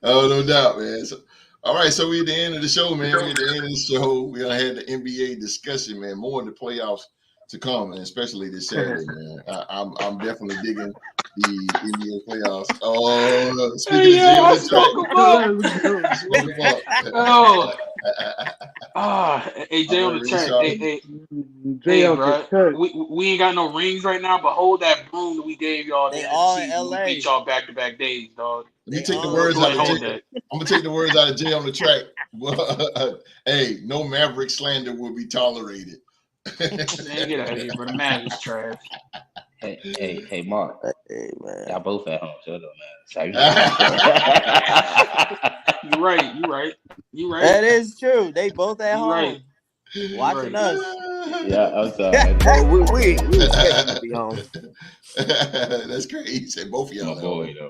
A: Oh, no doubt, man. So, all right, so we're at the end of the show, man. We're at the end of the show. We done had the NBA discussion, man. More in the playoffs to come, and especially this Saturday, man. I'm definitely digging the NBA playoffs. Oh, speaking
E: hey, Jay on the track. Hey, bro. We ain't got no rings right now, but hold that broom that we gave y'all.
C: They all in LA.
E: We beat y'all back-to-back days, dog.
A: Let me take the words out of Jay. I'm gonna take the words out of Jay on the track. Hey, no Maverick slander will be tolerated.
E: Man, get out of here, bro. The man is trash.
F: Hey, Mark.
C: Hey, man.
F: Y'all both at home, so it don't matter.
E: You're right.
C: That is true. They both at home.
E: Right.
C: Watching us.
F: Yeah, I'm sorry.
D: we expect to be home.
A: That's crazy. Say both of y'all.
F: Boy, though.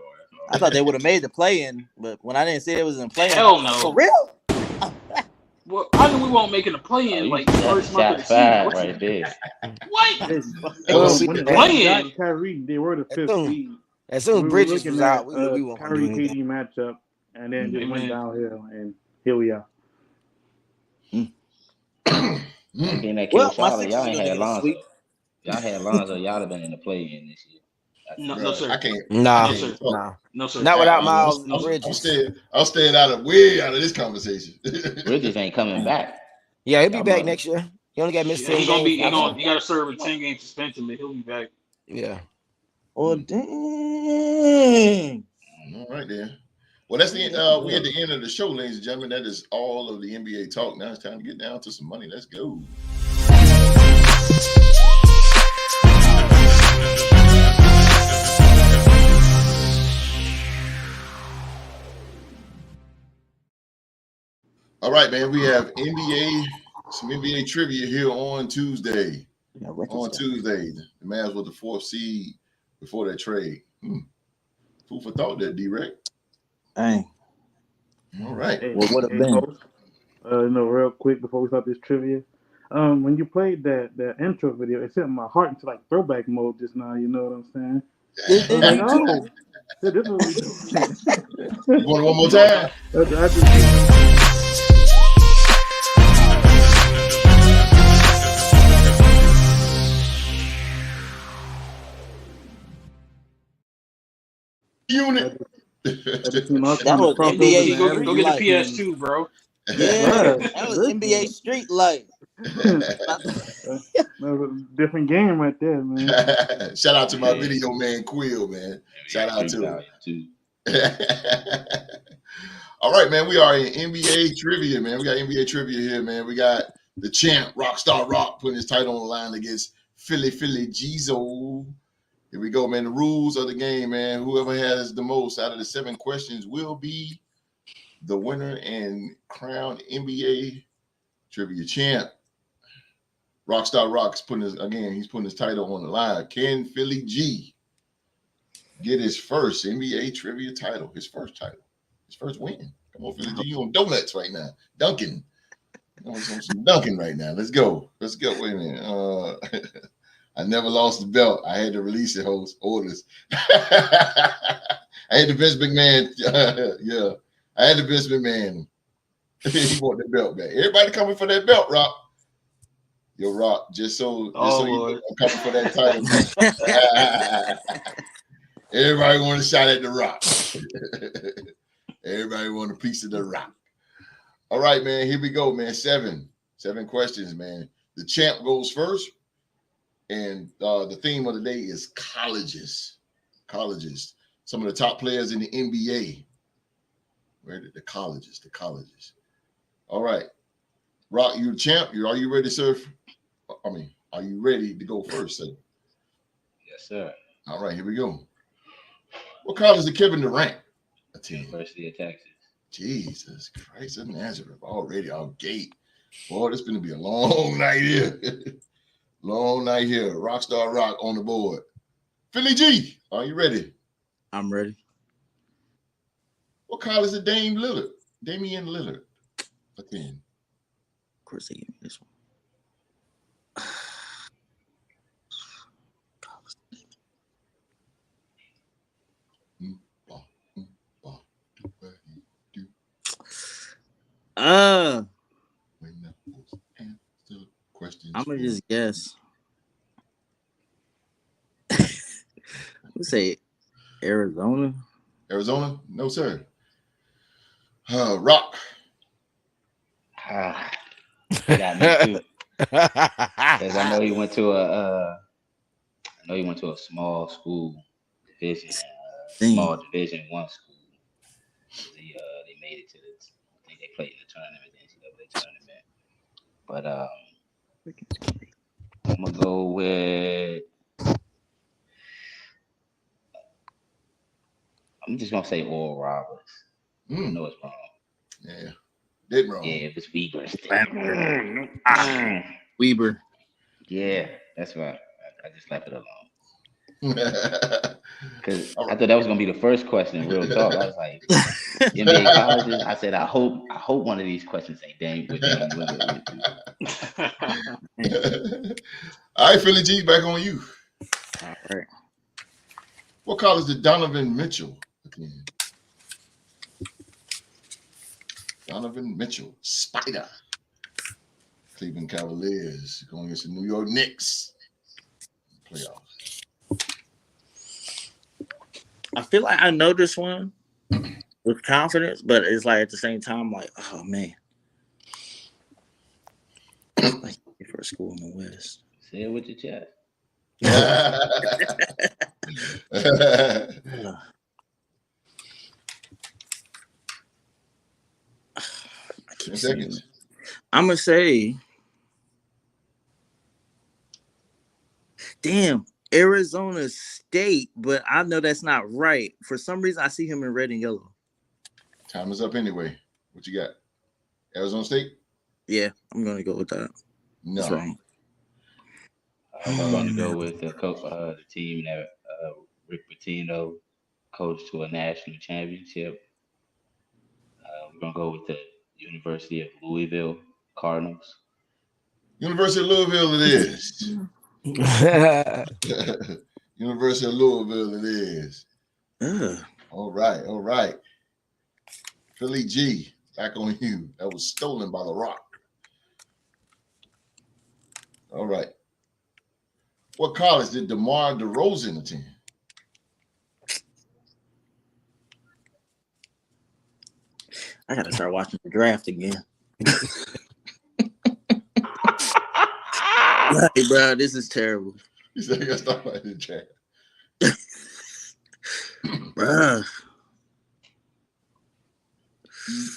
C: I thought they would have made the play-in, but when I didn't say it was in play-in,
E: hell no.
C: for real?
E: Well, I knew we won't making a play in like the first month of the season. What's
F: right there.
E: What?
B: Hey,
D: They gonna
B: well,
D: be
B: when
D: the
B: they
E: playing.
B: got Kyrie, they were the fifth seed.
D: As soon as
B: We were
D: Bridges
B: looking
D: was
B: at
D: out, we knew we weren't gonna do
B: Kyrie
D: anything.
B: KD matchup, and then just went
E: Amen.
B: downhill, and here we are.
F: One game that
C: Well,
F: killed
C: my
F: Charlotte,
C: Sixers
F: y'all
C: are
F: ain't
C: gonna
F: had
C: get a
F: Lonzo.
C: sweep.
F: Y'all had Lonzo, y'all have been in the play-in this year.
E: No,
A: Bro,
E: no, sir.
A: I can't.
D: Nah,
A: I
E: No,
A: can't
E: sir.
A: talk.
D: nah,
E: No, sir.
D: not without
A: I'm,
D: Miles
A: I'm,
D: and Bridges.
A: I'm staying way out of this conversation.
F: Bridges ain't coming back.
D: Yeah, he'll be
A: I'm
D: back
A: not.
D: next year. He only got missed
E: Yeah,
D: 10 games.
E: he got to serve a 10-game suspension, but he'll be back.
D: Yeah.
C: Oh dang!
A: All right then. Well, that's the we're at the end of the show, ladies and gentlemen. That is all of the NBA talk. Now it's time to get down to some money. Let's go. All right, man. We have some NBA trivia here on Tuesday. On Tuesday, the Mavs were the 4th seed before that trade. Food for thought there, D-Rec.
C: Dang.
A: All right.
B: Hey,
C: What would have been?
B: Host, real quick before we start this trivia, when you played that intro video, it sent my heart into like throwback mode just now. You know what I'm saying?
C: It
B: I was
C: did
B: like,
C: me too.
B: oh, this is what we doing.
A: You want it one more time?
B: I just,
A: Unit.
C: That was NBA
E: Go get the
C: Street Life.
E: PS2, bro.
C: Yeah, that was NBA Street Life.
B: That was a different game right there, man.
A: Shout out to my video man Quill, man. Shout out to him. All right, man. We are in NBA trivia, man. We got NBA trivia here, man. We got the champ, Rockstar Rock, putting his title on the line against Philly Jizo. Here we go, man. The rules of the game, man. Whoever has the most out of the 7 questions will be the winner and crowned NBA trivia champ. Rockstar Rock's he's putting his title on the line. Can Philly G get his first NBA trivia title? His first win. Come on, Philly G. You on donuts right now. Dunking. Some dunking right now. Let's go. Wait a minute. I never lost the belt. I had to release it, host orders. I had the Vince McMahon. Yeah. I had the Vince McMahon. He want the belt back. Everybody coming for that belt, Rock. Yo, Rock, just so you know, I'm coming for that title. Everybody want a shot at the Rock. Everybody want a piece of the Rock. All right, man. Here we go, man. 7 questions, man. The champ goes first. And the theme of the day is colleges. Some of the top players in the NBA. Where did the colleges? All right. Rock, you the champ. Are you ready, sir? Are you ready to go first, sir?
F: Yes, sir.
A: All right, here we go. What college did Kevin Durant attend?
F: University of Texas.
A: Jesus Christ of Nazareth. Already out gate. Boy, this is going to be a long night here. Long night here. Rockstar Rock on the board. Philly G, are you ready?
C: I'm ready.
A: What college did Damian Lillard attend?
C: Of course they give me this one. I'm gonna just guess. Let's say Arizona.
A: Arizona? No, sir. Rock.
F: Got me too. Because I know he went to a small school division, small Division 1 school. They made it to I think they played in the tournament, the NCAA tournament. But I'm gonna go with. I'm just gonna say Oral Roberts. I know it's wrong.
A: Yeah, did wrong.
F: Yeah, it was Weber.
C: Weber.
F: Yeah, that's right. I just left it alone. Because I thought that was gonna be the first question. Real talk. I was like, NBA colleges. I said, I hope one of these questions ain't Dame Lillard.
A: All right, Philly G, back on you.
C: All right.
A: What college did Donovan Mitchell attend? Donovan Mitchell, Spider. Cleveland Cavaliers going against the New York Knicks. Playoffs.
C: I feel like I know this one with confidence, but it's like at the same time, like, oh man. Like for a school in the West.
F: Say it with your chest.
C: I keep saying, I'm gonna say, damn, Arizona State, but I know that's not right. For some reason, I see him in red and yellow.
A: Time is up anyway. What you got? Arizona State?
C: Yeah, I'm gonna go with that.
A: No.
C: That's wrong.
F: I'm gonna go with the team that Rick Pitino coached to a national championship. We're gonna go with the University of Louisville Cardinals.
A: University of Louisville it is. University of Louisville it is. All right. Philly G, back on you. That was stolen by The Rock. All right. What college did DeMar DeRozan attend?
C: I gotta start watching the draft again. Hey, bro, this is terrible.
A: You said you gotta start watching the draft.
C: Bruh.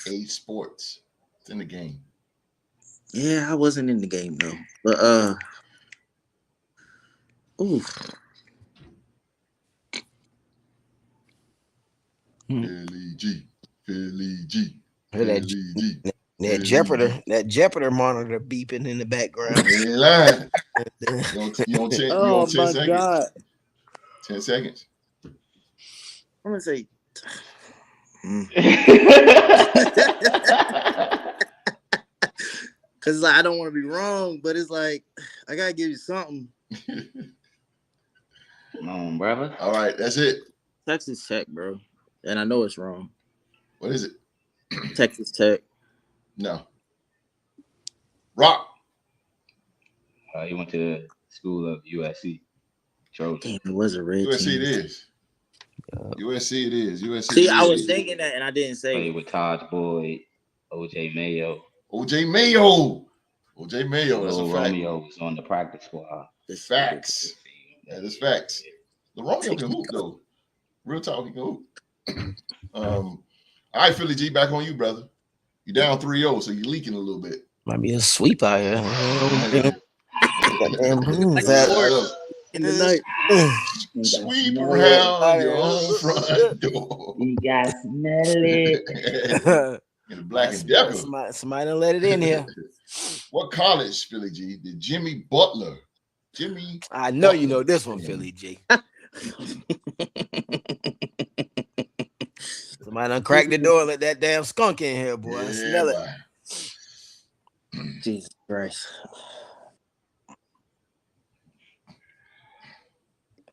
A: EA Sports. It's in the game.
C: Yeah, I wasn't in the game though. But
A: Philly G.
D: That Jupiter monitor beeping in the background.
A: You ain't lying. You on 10,
C: oh
A: 10
C: my
A: seconds?
C: God.
A: 10 seconds.
C: I'm gonna say because like, I don't want to be wrong, but it's like I gotta give you something.
F: Come on, brother.
A: All right, that's it.
C: Texas Tech, bro. And I know it's wrong.
A: What is it?
C: Texas Tech.
A: No. Rock.
F: He went to the school of USC. Trojan.
C: Damn, it was a red
A: USC
C: team.
A: It is. USC it is. USC.
C: See, I was thinking that and I didn't say
F: Played with Taj Boyd, OJ Mayo.
A: OJ Mayo. That's a fact.
F: Romeo was on the practice squad.
A: It's facts. That is facts. The Romeo can hoop though. Real talk, he can hoop. All right, Philly G, back on you, brother. You're down 3-0, so you're leaking a little bit.
D: Might be a sweep out here.
C: In the night.
A: Sweep around your front door.
F: You got smell it.
A: In the Black and Decker.
D: Somebody done let it in here.
A: What college, Philly G, did Jimmy Butler?
D: I know you know this one, Philly G. Somebody done cracked the door and let that damn skunk in here, boy. I smell it.
C: Jesus Christ.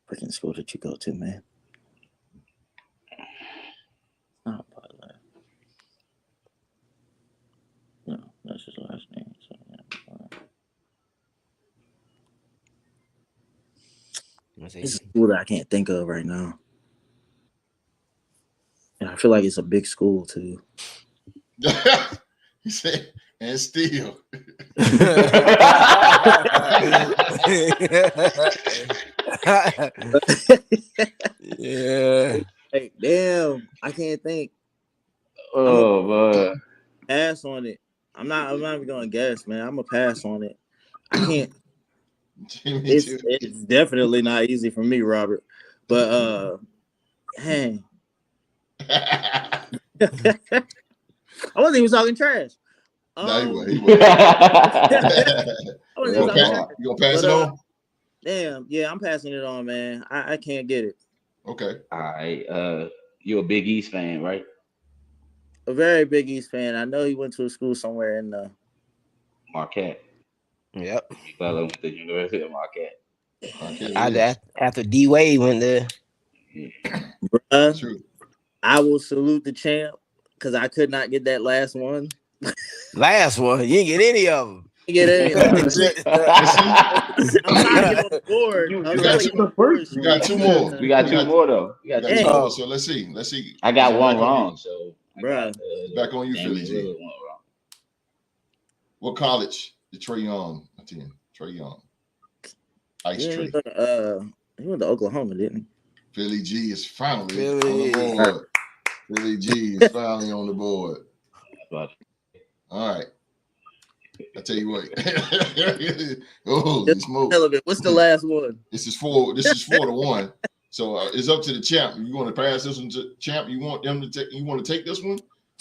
C: Freaking school that you go to, man. Oh, Butler. No, that's his last name. So, yeah. It's a school that I can't think of right now. And I feel like it's a big school too.
A: He said, and still.
D: Yeah.
C: Hey, damn, I can't think.
F: Oh man.
C: Pass on it. I'm not even gonna guess, man. I'm gonna pass on it. I can't. It's definitely not easy for me, Robert. But hey. I wasn't even talking trash.
A: No, he was.
C: I wasn't even talking trash.
A: You gonna pass it on?
C: Damn. Yeah, I'm passing it on, man. I can't get it.
A: Okay.
F: All right. You're a Big East fan, right?
C: A very Big East fan. I know he went to a school somewhere in
F: Marquette.
D: Yep.
F: You fellow went to the University of Marquette.
D: After D Wade went there.
C: Bruh,
A: True.
C: I will salute the champ because I could not get that last one.
D: Last one, you didn't get any of them.
C: Get any of them. I'm trying to get on the board.
A: You got two more.
F: We got two more though. We got two more.
A: So let's see.
F: I got one wrong. So,
C: bruh,
A: back on you, Philly G. What college did Trae Young attend? Trae Young. Ice Trae.
C: He went to Oklahoma, didn't he?
A: Philly G is finally on the board. Philly G is finally on the board. All right. I tell you what. Oh, smoke.
C: What's the last one?
A: This is 4-1. So it's up to the champ. You want to pass this one to champ? You want them to take? You want to take this one?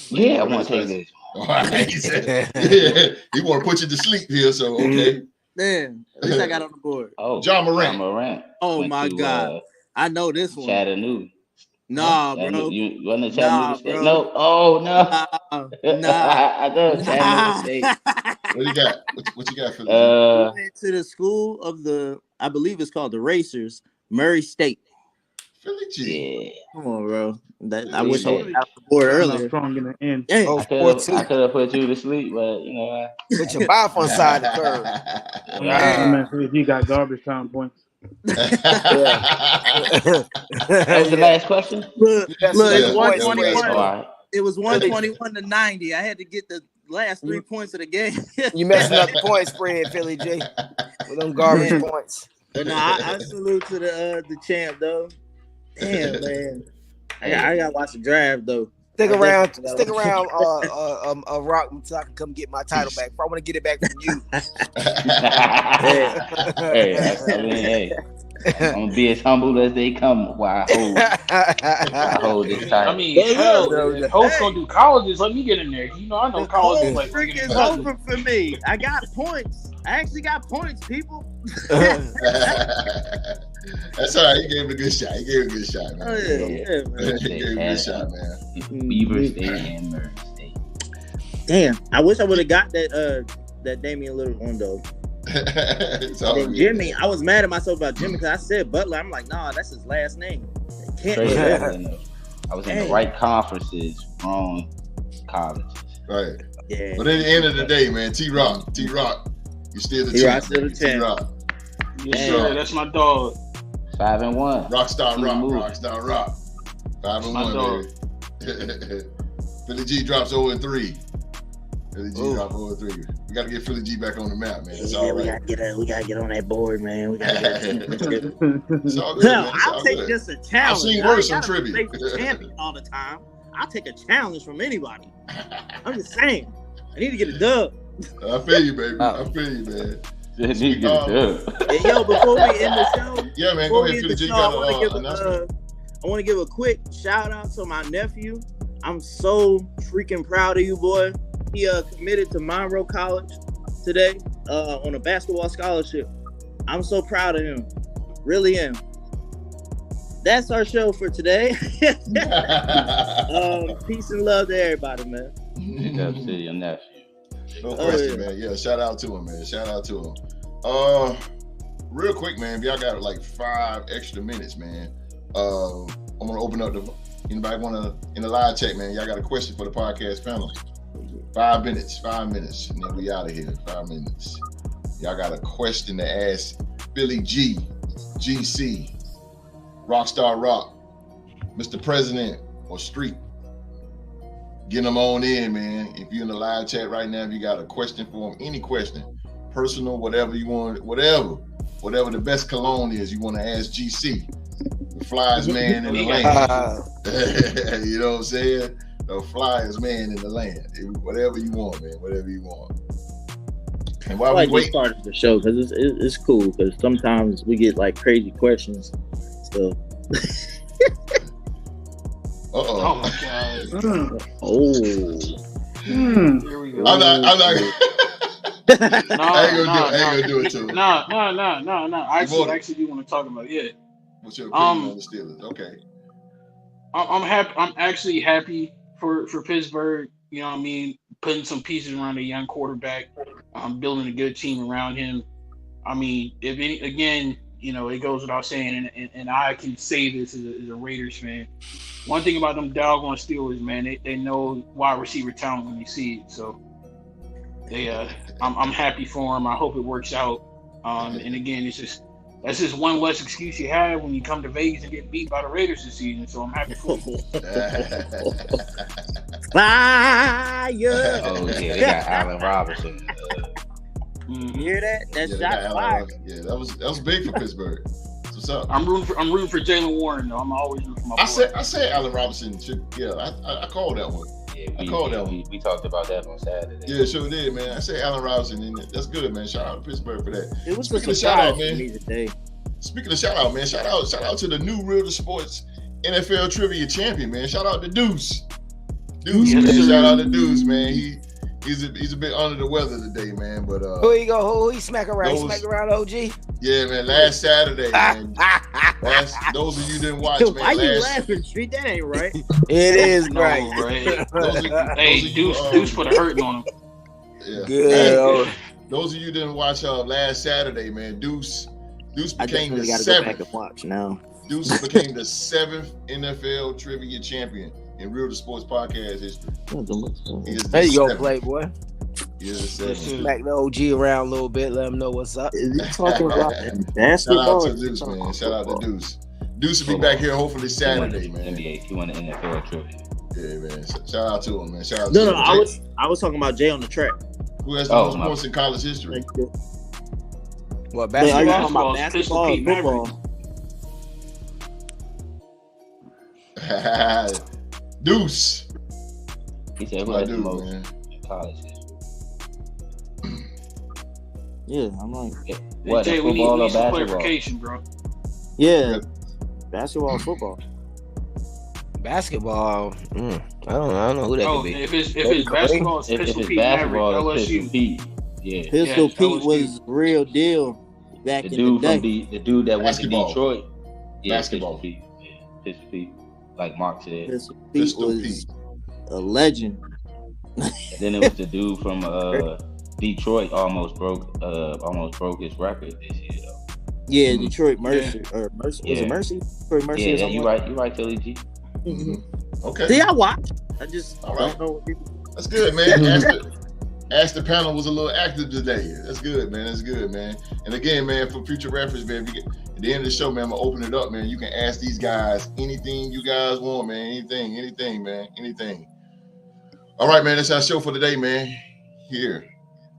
F: Yeah, I want to take this.
A: All right. Yeah, he want to put you to sleep here. So okay.
C: Man, at least I got on the board.
F: Oh,
A: John Morant.
C: Oh my God, I know this one.
F: Chattanooga.
C: Nah, bro.
F: You wasn't Chattanooga State? No. Oh no. I know Chattanooga State.
A: What you got? What you got for
C: went to the school of I believe it's called the Racers, Murray State.
A: Philly G.
F: Yeah.
C: Come on, bro. I wish I was out the board earlier.
B: Strong in the end.
C: Yeah.
F: I could have put you to sleep, but you know.
D: Put your mouth on side of the curve.
B: He got garbage time points.
F: That was the last question.
C: Look, it was
F: 121.
C: It was 121 to 90. I had to get the last 3 points of the game.
D: You messing up the point spread, Philly J, with them garbage points.
C: But no, I salute to the champ though. Damn, man. I gotta watch the draft though.
D: Stick around, Rock, so I can come get my title back. I want to get it back from you.
F: Hey, I'm gonna be as humble as they come while I hold this title.
E: I mean, hell, if Hope's gonna do colleges, let me get in there. You know, I know colleges like
C: freaking open for me. I got points. I actually got points, people.
A: That's all right. He gave him a good shot. Man.
C: Oh, yeah, man.
A: He gave him a good shot, man.
F: Beaver State and Murray State.
C: Damn, I wish I would have got that Damian Lillard one though. And Jimmy, I was mad at myself about Jimmy because I said Butler. I'm like, nah, that's his last name.
F: I was in the right conferences, wrong colleges.
A: Right.
C: Yeah.
A: But at the end of the day, man, T-Rock, you still the champ.
C: T-Rock.
E: Yes, sir. That's my dog.
F: 5-1.
A: Rockstar Rock. 5-1, baby. Philly G drops 0-3. Philly G drops 0-3. We got to get Philly G back on the map, man. It's all right.
C: We gotta get on that board, man. We gotta get.
A: It's all good.
C: No, I'll take just a challenge.
A: I've seen worse in trivia.
C: Champion all the time. I'll take a challenge from anybody. I'm just saying. I need to get a dub.
A: I feel you, baby. I feel you, man.
C: Yo, before we end the show,
A: yeah, man, go ahead. Philly G,
C: I want to give a quick shout out to my nephew. I'm so freaking proud of you, boy. He committed to Monroe College today on a basketball scholarship. I'm so proud of him. Really am. That's our show for today. Peace and love to everybody, man.
F: Your nephew.
A: No question, man. Yeah, shout out to him, man. Real quick, man. If y'all got like 5 extra minutes, man. I'm gonna open up anybody wanna in the live chat, man. Y'all got a question for the podcast panel? 5 minutes, and then we out of here. 5 minutes. Y'all got a question to ask Philly G, GC, Rockstar Rock, Mr. President, or Street. Get them on in, man. If you're in the live chat right now, if you got a question for them, any question, personal, whatever you want, whatever the best cologne is, you want to ask GC, the flyest man in the land. You know what I'm saying? The flyest man in the land. Whatever you want, man. Whatever you want. And while we wait,
C: started the show because it's cool because sometimes we get like crazy questions. So.
E: Oh my God.
C: Oh.
E: Here we go.
A: I'm not I ain't gonna do it to him.
E: No. I actually do want to talk about it. Yeah.
A: What's your opinion on the Steelers? Okay.
E: I'm happy. I'm actually happy for Pittsburgh. You know what I mean? Putting some pieces around a young quarterback, building a good team around him. I mean, again, you know, it goes without saying, and I can say this as a Raiders fan. One thing about them doggone Steelers, man, they know wide receiver talent when they see it. So I'm happy for them. I hope it works out. And again, that's just one less excuse you have when you come to Vegas and get beat by the Raiders this season. So I'm happy for you.
C: Fire!
F: Oh yeah, they got Allen Robinson.
C: You hear that? That shot fired.
A: Yeah, that was big for Pittsburgh. What's up?
E: I'm rooting for Jalen Warren though. I'm always rooting for my boy.
A: I said Allen Robinson should. Yeah, I called that one.
F: Yeah, we talked about that on Saturday.
A: Yeah, sure did, man. I said Allen Robinson, and that's good, man. Shout out to Pittsburgh for that.
C: It was
A: Speaking
C: a
A: of shout out,
C: surprise
A: man.
C: for me today.
A: Speaking of shout out, man. Shout out to the new Real Sports NFL Trivia champion, man. Shout out to Deuce. Man. Shout out to Deuce, man. He's a bit under the weather today, man. But
D: who he smack around? He smack around OG?
A: Yeah, man. Last Saturday, man. Those of you didn't watch, man.
C: Why you laughing, Street? That ain't right.
D: It is right.
E: Hey, Deuce put a hurting on him.
A: Yeah.
D: Good.
A: Hey, those of you didn't watch last Saturday, man. Deuce became the
C: gotta
A: seventh.
C: go back and watch now.
A: Deuce became the 7th NFL trivia champion in Real Sports Podcast history.
D: There you go, Playboy.
A: He is the 7th.
D: Smack the OG around a little bit. Let him know what's up.
C: Is he talking about
A: Shout
C: basketball?
A: out to Deuce, man. Shout out to Deuce. Deuce will be back here hopefully Saturday, man.
F: NBA, he won the NFL trivia.
A: Yeah, man. Shout out to him, man. Shout out to
C: No,
A: him.
C: I was talking about Jay on the track.
A: Who has the most points in college history?
D: What,
C: Are you
D: basketball?
C: talking about basketball or football?
A: Deuce.
F: He said who has the most in college history.
C: Yeah, I'm like,
F: what,
E: Jay, we
F: football
E: need
F: or
E: some
F: basketball?
E: clarification, bro.
C: yeah, basketball or football.
D: Basketball. I don't know who that could be.
E: If it's basketball, it's Pistol Pete Maverick, LSU.
F: Yeah.
C: Pistol Pete
E: LSU.
C: was real deal back
F: The
C: in the
F: dude
C: day.
F: the dude that went to
A: Basketball.
F: Detroit. Yeah,
A: Basketball.
F: Pistol Pete. Like Mark said.
C: Pistol Pete
A: Pistol
C: was
A: Pete.
C: a legend.
F: And then it was the dude from Detroit almost broke his record this year though.
C: Yeah, Detroit Mercy or Mercy was
F: Yeah.
C: it Mercy? Detroit Mercy or
F: Yeah,
C: something
F: you
C: like
F: right, Philly G.
A: Okay.
C: See, I watch. I just
A: All right.
C: don't know.
A: That's good, man. Ask the panel was a little active today. That's good, man. That's good, man. And again, man, for future reference, man, at the end of the show, man, I'm gonna open it up, man. You can ask these guys anything you guys want, man. Anything, man. Anything. All right, man. That's our show for today, man.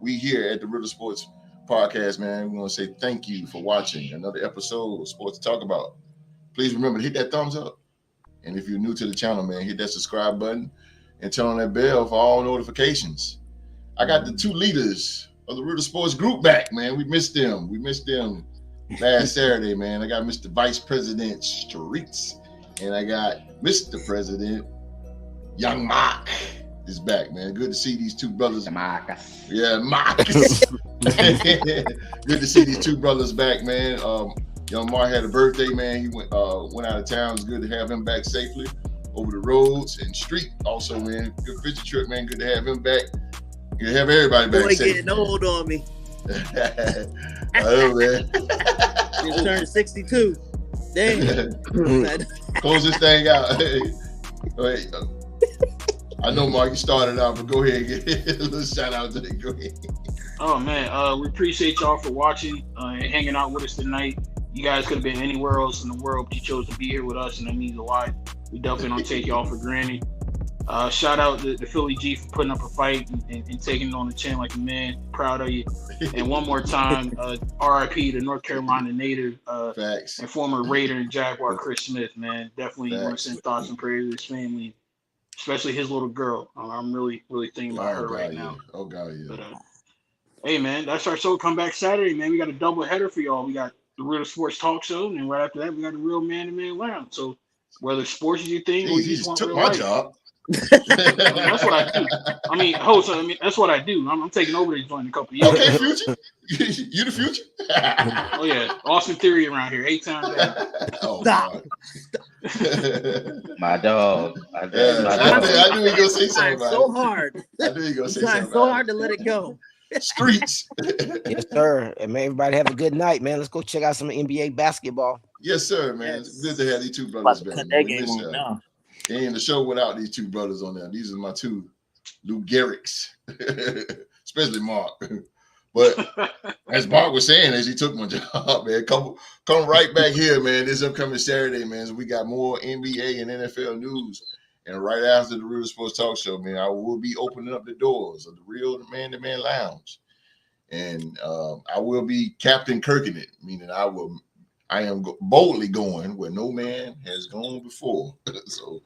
A: We here at the Real Sports Podcast, man. We want to say thank you for watching another episode of Sports to Talk About. Please remember to hit that thumbs up. And if you're new to the channel, man, hit that subscribe button and turn on that bell for all notifications. I got the 2 leaders of the Real Sports group back, man. We missed them last Saturday, man. I got Mr. Vice President Streets, and I got Mr. President Young Mark is back, man. Good to see these 2 brothers.
F: Marcus.
A: Yeah, Marcus. Good to see these 2 brothers back, man. Young Mark had a birthday, man. He went out of town. It's good to have him back safely over the roads and street. Also, man, good fishing trip, man. Good to have him back. Good to have everybody back
C: Boy,
A: safely.
C: getting old on me.
A: I know, man.
C: Just turned 62. Damn.
A: Close this thing out. Wait, I know, Mark, you started out, but go ahead and get a little shout out to it. Go ahead.
E: Oh man, we appreciate y'all for watching and hanging out with us tonight. You guys could have been anywhere else in the world, but you chose to be here with us, and that means a lot. We definitely don't take y'all for granted. Shout out to Philly G for putting up a fight and taking it on the chin like a man. Proud of you. And one more time, RIP to North Carolina native
A: Facts.
E: and former Raider and Jaguar Chris Smith, man. Definitely want to
A: Facts.
E: send thoughts and prayers to his family, especially his little girl. I'm really thinking about her right now.
A: Oh, God, yeah.
E: But, hey, man, that's our show. Come back Saturday, man. We got a double header for y'all. We got the Real Sports Talk Show, and right after that, we got the Real Man to Man Lounge. So whether sports is your thing or you
A: He
E: just want
A: took
E: real
A: my
E: life,
A: job.
E: That's what I do. I mean, host. I mean, that's what I do. I'm taking over this joint in a couple of years.
A: Okay, Future. You the Future?
E: Oh yeah, Austin Theory around here 8 times down.
A: Oh
C: Stop.
A: God.
F: My dog. I
A: knew he gonna say something about
C: so
A: it.
C: hard.
A: I knew he gonna say
C: Trying
A: something
C: so
A: about
C: hard to let it go.
A: Streets.
D: Yes, sir. And man, everybody have a good night, man. Let's go check out some NBA basketball.
A: Yes, sir, man.
C: Yes.
A: It's good to have these two
C: About
A: brothers
C: to
A: back.
C: cut
A: Man.
C: that
A: We
C: game
A: miss
C: on
A: y'all.
C: now.
A: Ain't the show without these two brothers on there. These are my two Lou Gehrig's, especially Mark. But as Mark was saying, as he took my job, man, come right back here, man. This upcoming Saturday, man. We got more NBA and NFL news. And right after the Real Sports Talk Show, man, I will be opening up the doors of the Real Man-to-Man Lounge. And I will be Captain Kirking it, meaning I am boldly going where no man has gone before. So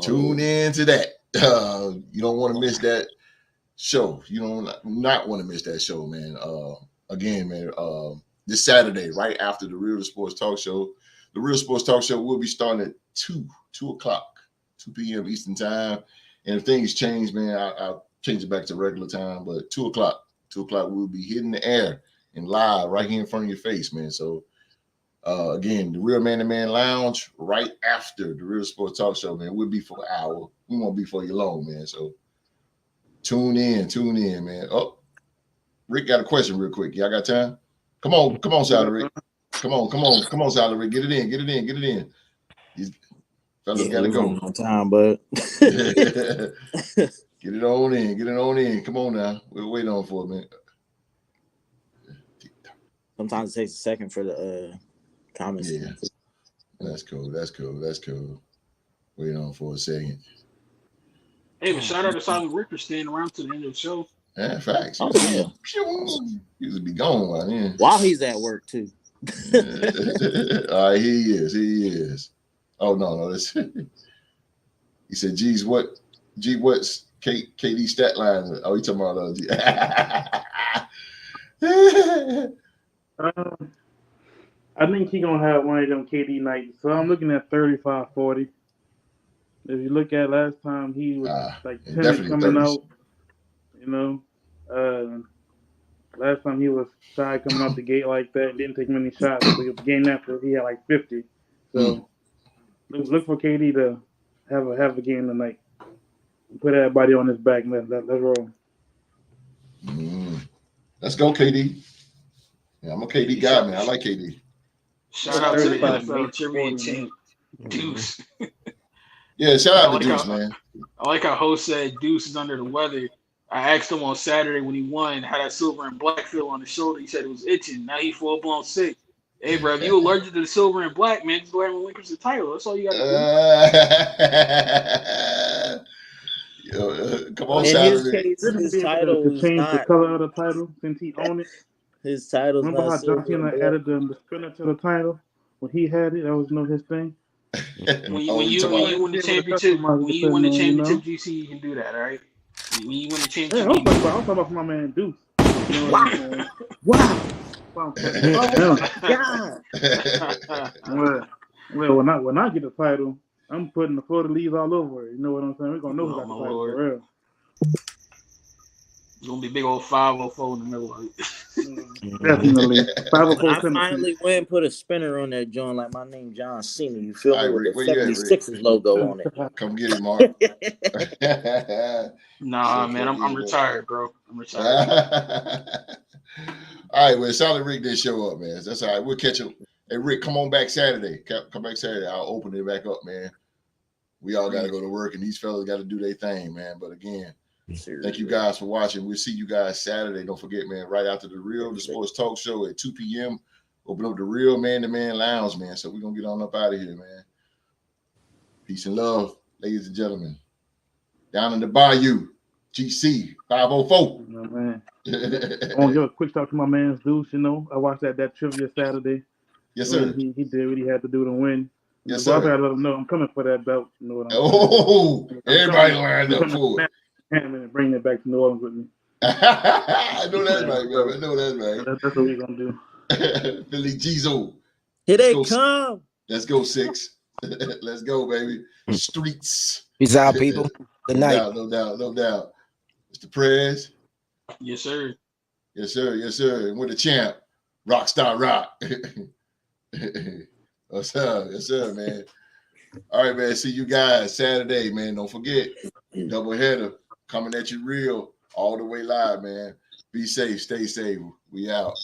A: tune in to that. You don't want to miss that show. You don't not want to miss that show, man. Again, man, this Saturday, right after the Real Sports Talk Show, the Real Sports Talk Show will be starting at 2 p.m. Eastern Time. And if things change, man, I'll change it back to regular time. But 2 o'clock we'll be hitting the air and live right here in front of your face, man. So again, the Real Man-to-Man Lounge right after the Real Sports Talk Show, man. We'll be for an hour. We won't be for you long, man. So tune in, man. Oh, Rick got a question real quick. Y'all got time? Come on, Sally Rick. Come on, Sally Rick. Get it in. These fellas gotta go.
C: On time, but
A: Get it on in. Come on now. We'll wait on for a minute.
C: sometimes it takes a second for the comments.
A: Yeah. That's cool. Wait on for a second.
E: Hey, but shout out to Silent Rick for staying around to the end of the show.
A: Yeah, facts.
C: Oh, yeah.
A: Usually be gone by then.
C: While he's at work too.
A: All right, he is. Oh no, that's he said, geez, what's KD stat line? Oh, you talking about
B: I think he's gonna have one of them KD nights. So I'm looking at 35-40. If you look at last time, he was like 10 coming
A: 30s.
B: out. You know, last time he was shy coming out the gate like that. Didn't take many shots. So the game after he had like 50. So look for KD to have a game tonight. Put everybody on his back. Let's roll.
A: Let's go, KD. Yeah, I'm a KD guy, man. I like KD.
E: Shout out to the NFL trivia team, Deuce.
A: Yeah, shout out to Deuce, man.
E: I like how host said Deuce is under the weather. I asked him on Saturday when he won, had that silver and black feel on his shoulder. He said it was itching. Now he full blown sick. Hey, bro, if you allergic to the silver and black, man, just go ahead and relinquish the title. That's all you got
A: to do. Come on, Saturday.
C: His title
B: to
C: is
B: change
C: not
B: the color of the title since he owned it.
C: his title's
B: Remember
C: not
B: how John Cena added the spinner to the title when he had it? That was his thing.
E: When you win the championship, GC, you can do that, all right? When you win the championship,
B: I was talking about my man Deuce. You know what I'm saying? Wow. Well, when I get the title, I'm putting the Florida leaves all over it. You know what I'm saying? We're gonna know who got the title for real.
E: It's gonna be big old 504 in the middle of it.
B: Definitely. 504.
C: I finally went and put a spinner on that joint like my name John Cena. You feel me? With
A: Rick,
C: the 76ers logo on it.
A: Come get it, Mark.
E: Nah, man, I'm retired, bro. I'm retired.
A: All right, well, Solid Rick didn't show up, man. That's all right. We'll catch him. Hey, Rick, come on back Saturday. Come back Saturday. I'll open it back up, man. We all got to go to work, and these fellas got to do their thing, man. But again, thank you guys for watching. We'll see you guys Saturday. Don't forget, man, right after the Sports Talk Show at 2 p.m. Open up the Real Man-to-Man Lounge, man. So we're going to get on up out of here, man. Peace and love, ladies and gentlemen. Down in the Bayou, GC 504.
B: You know, man. I want to give a quick shout out to my man Deuce. You know, I watched that trivia Saturday.
A: Yes, sir.
B: He did what he had to do to win.
A: Yes,
B: so
A: sir.
B: I gotta let him know I'm coming for that belt. You know what I'm
A: saying? Everybody lined up for it.
B: And bring it back to New Orleans with me.
A: I know that's right, man. I know that's right.
B: That's what we're gonna do.
A: Philly Jizo.
C: Here they come.
A: Let's go, 6. Let's go, baby. Streets.
D: Peace out, people. Good
A: No
D: night.
A: doubt, no doubt, no doubt. Mr. Prez.
E: Yes, sir.
A: Yes, sir. Yes, sir. And we're the champ. Rockstar Rock. What's up? Yes, sir, man. All right, man. See you guys Saturday, man. Don't forget, doubleheader coming at you real all the way live, man. Be safe. Stay safe. We out.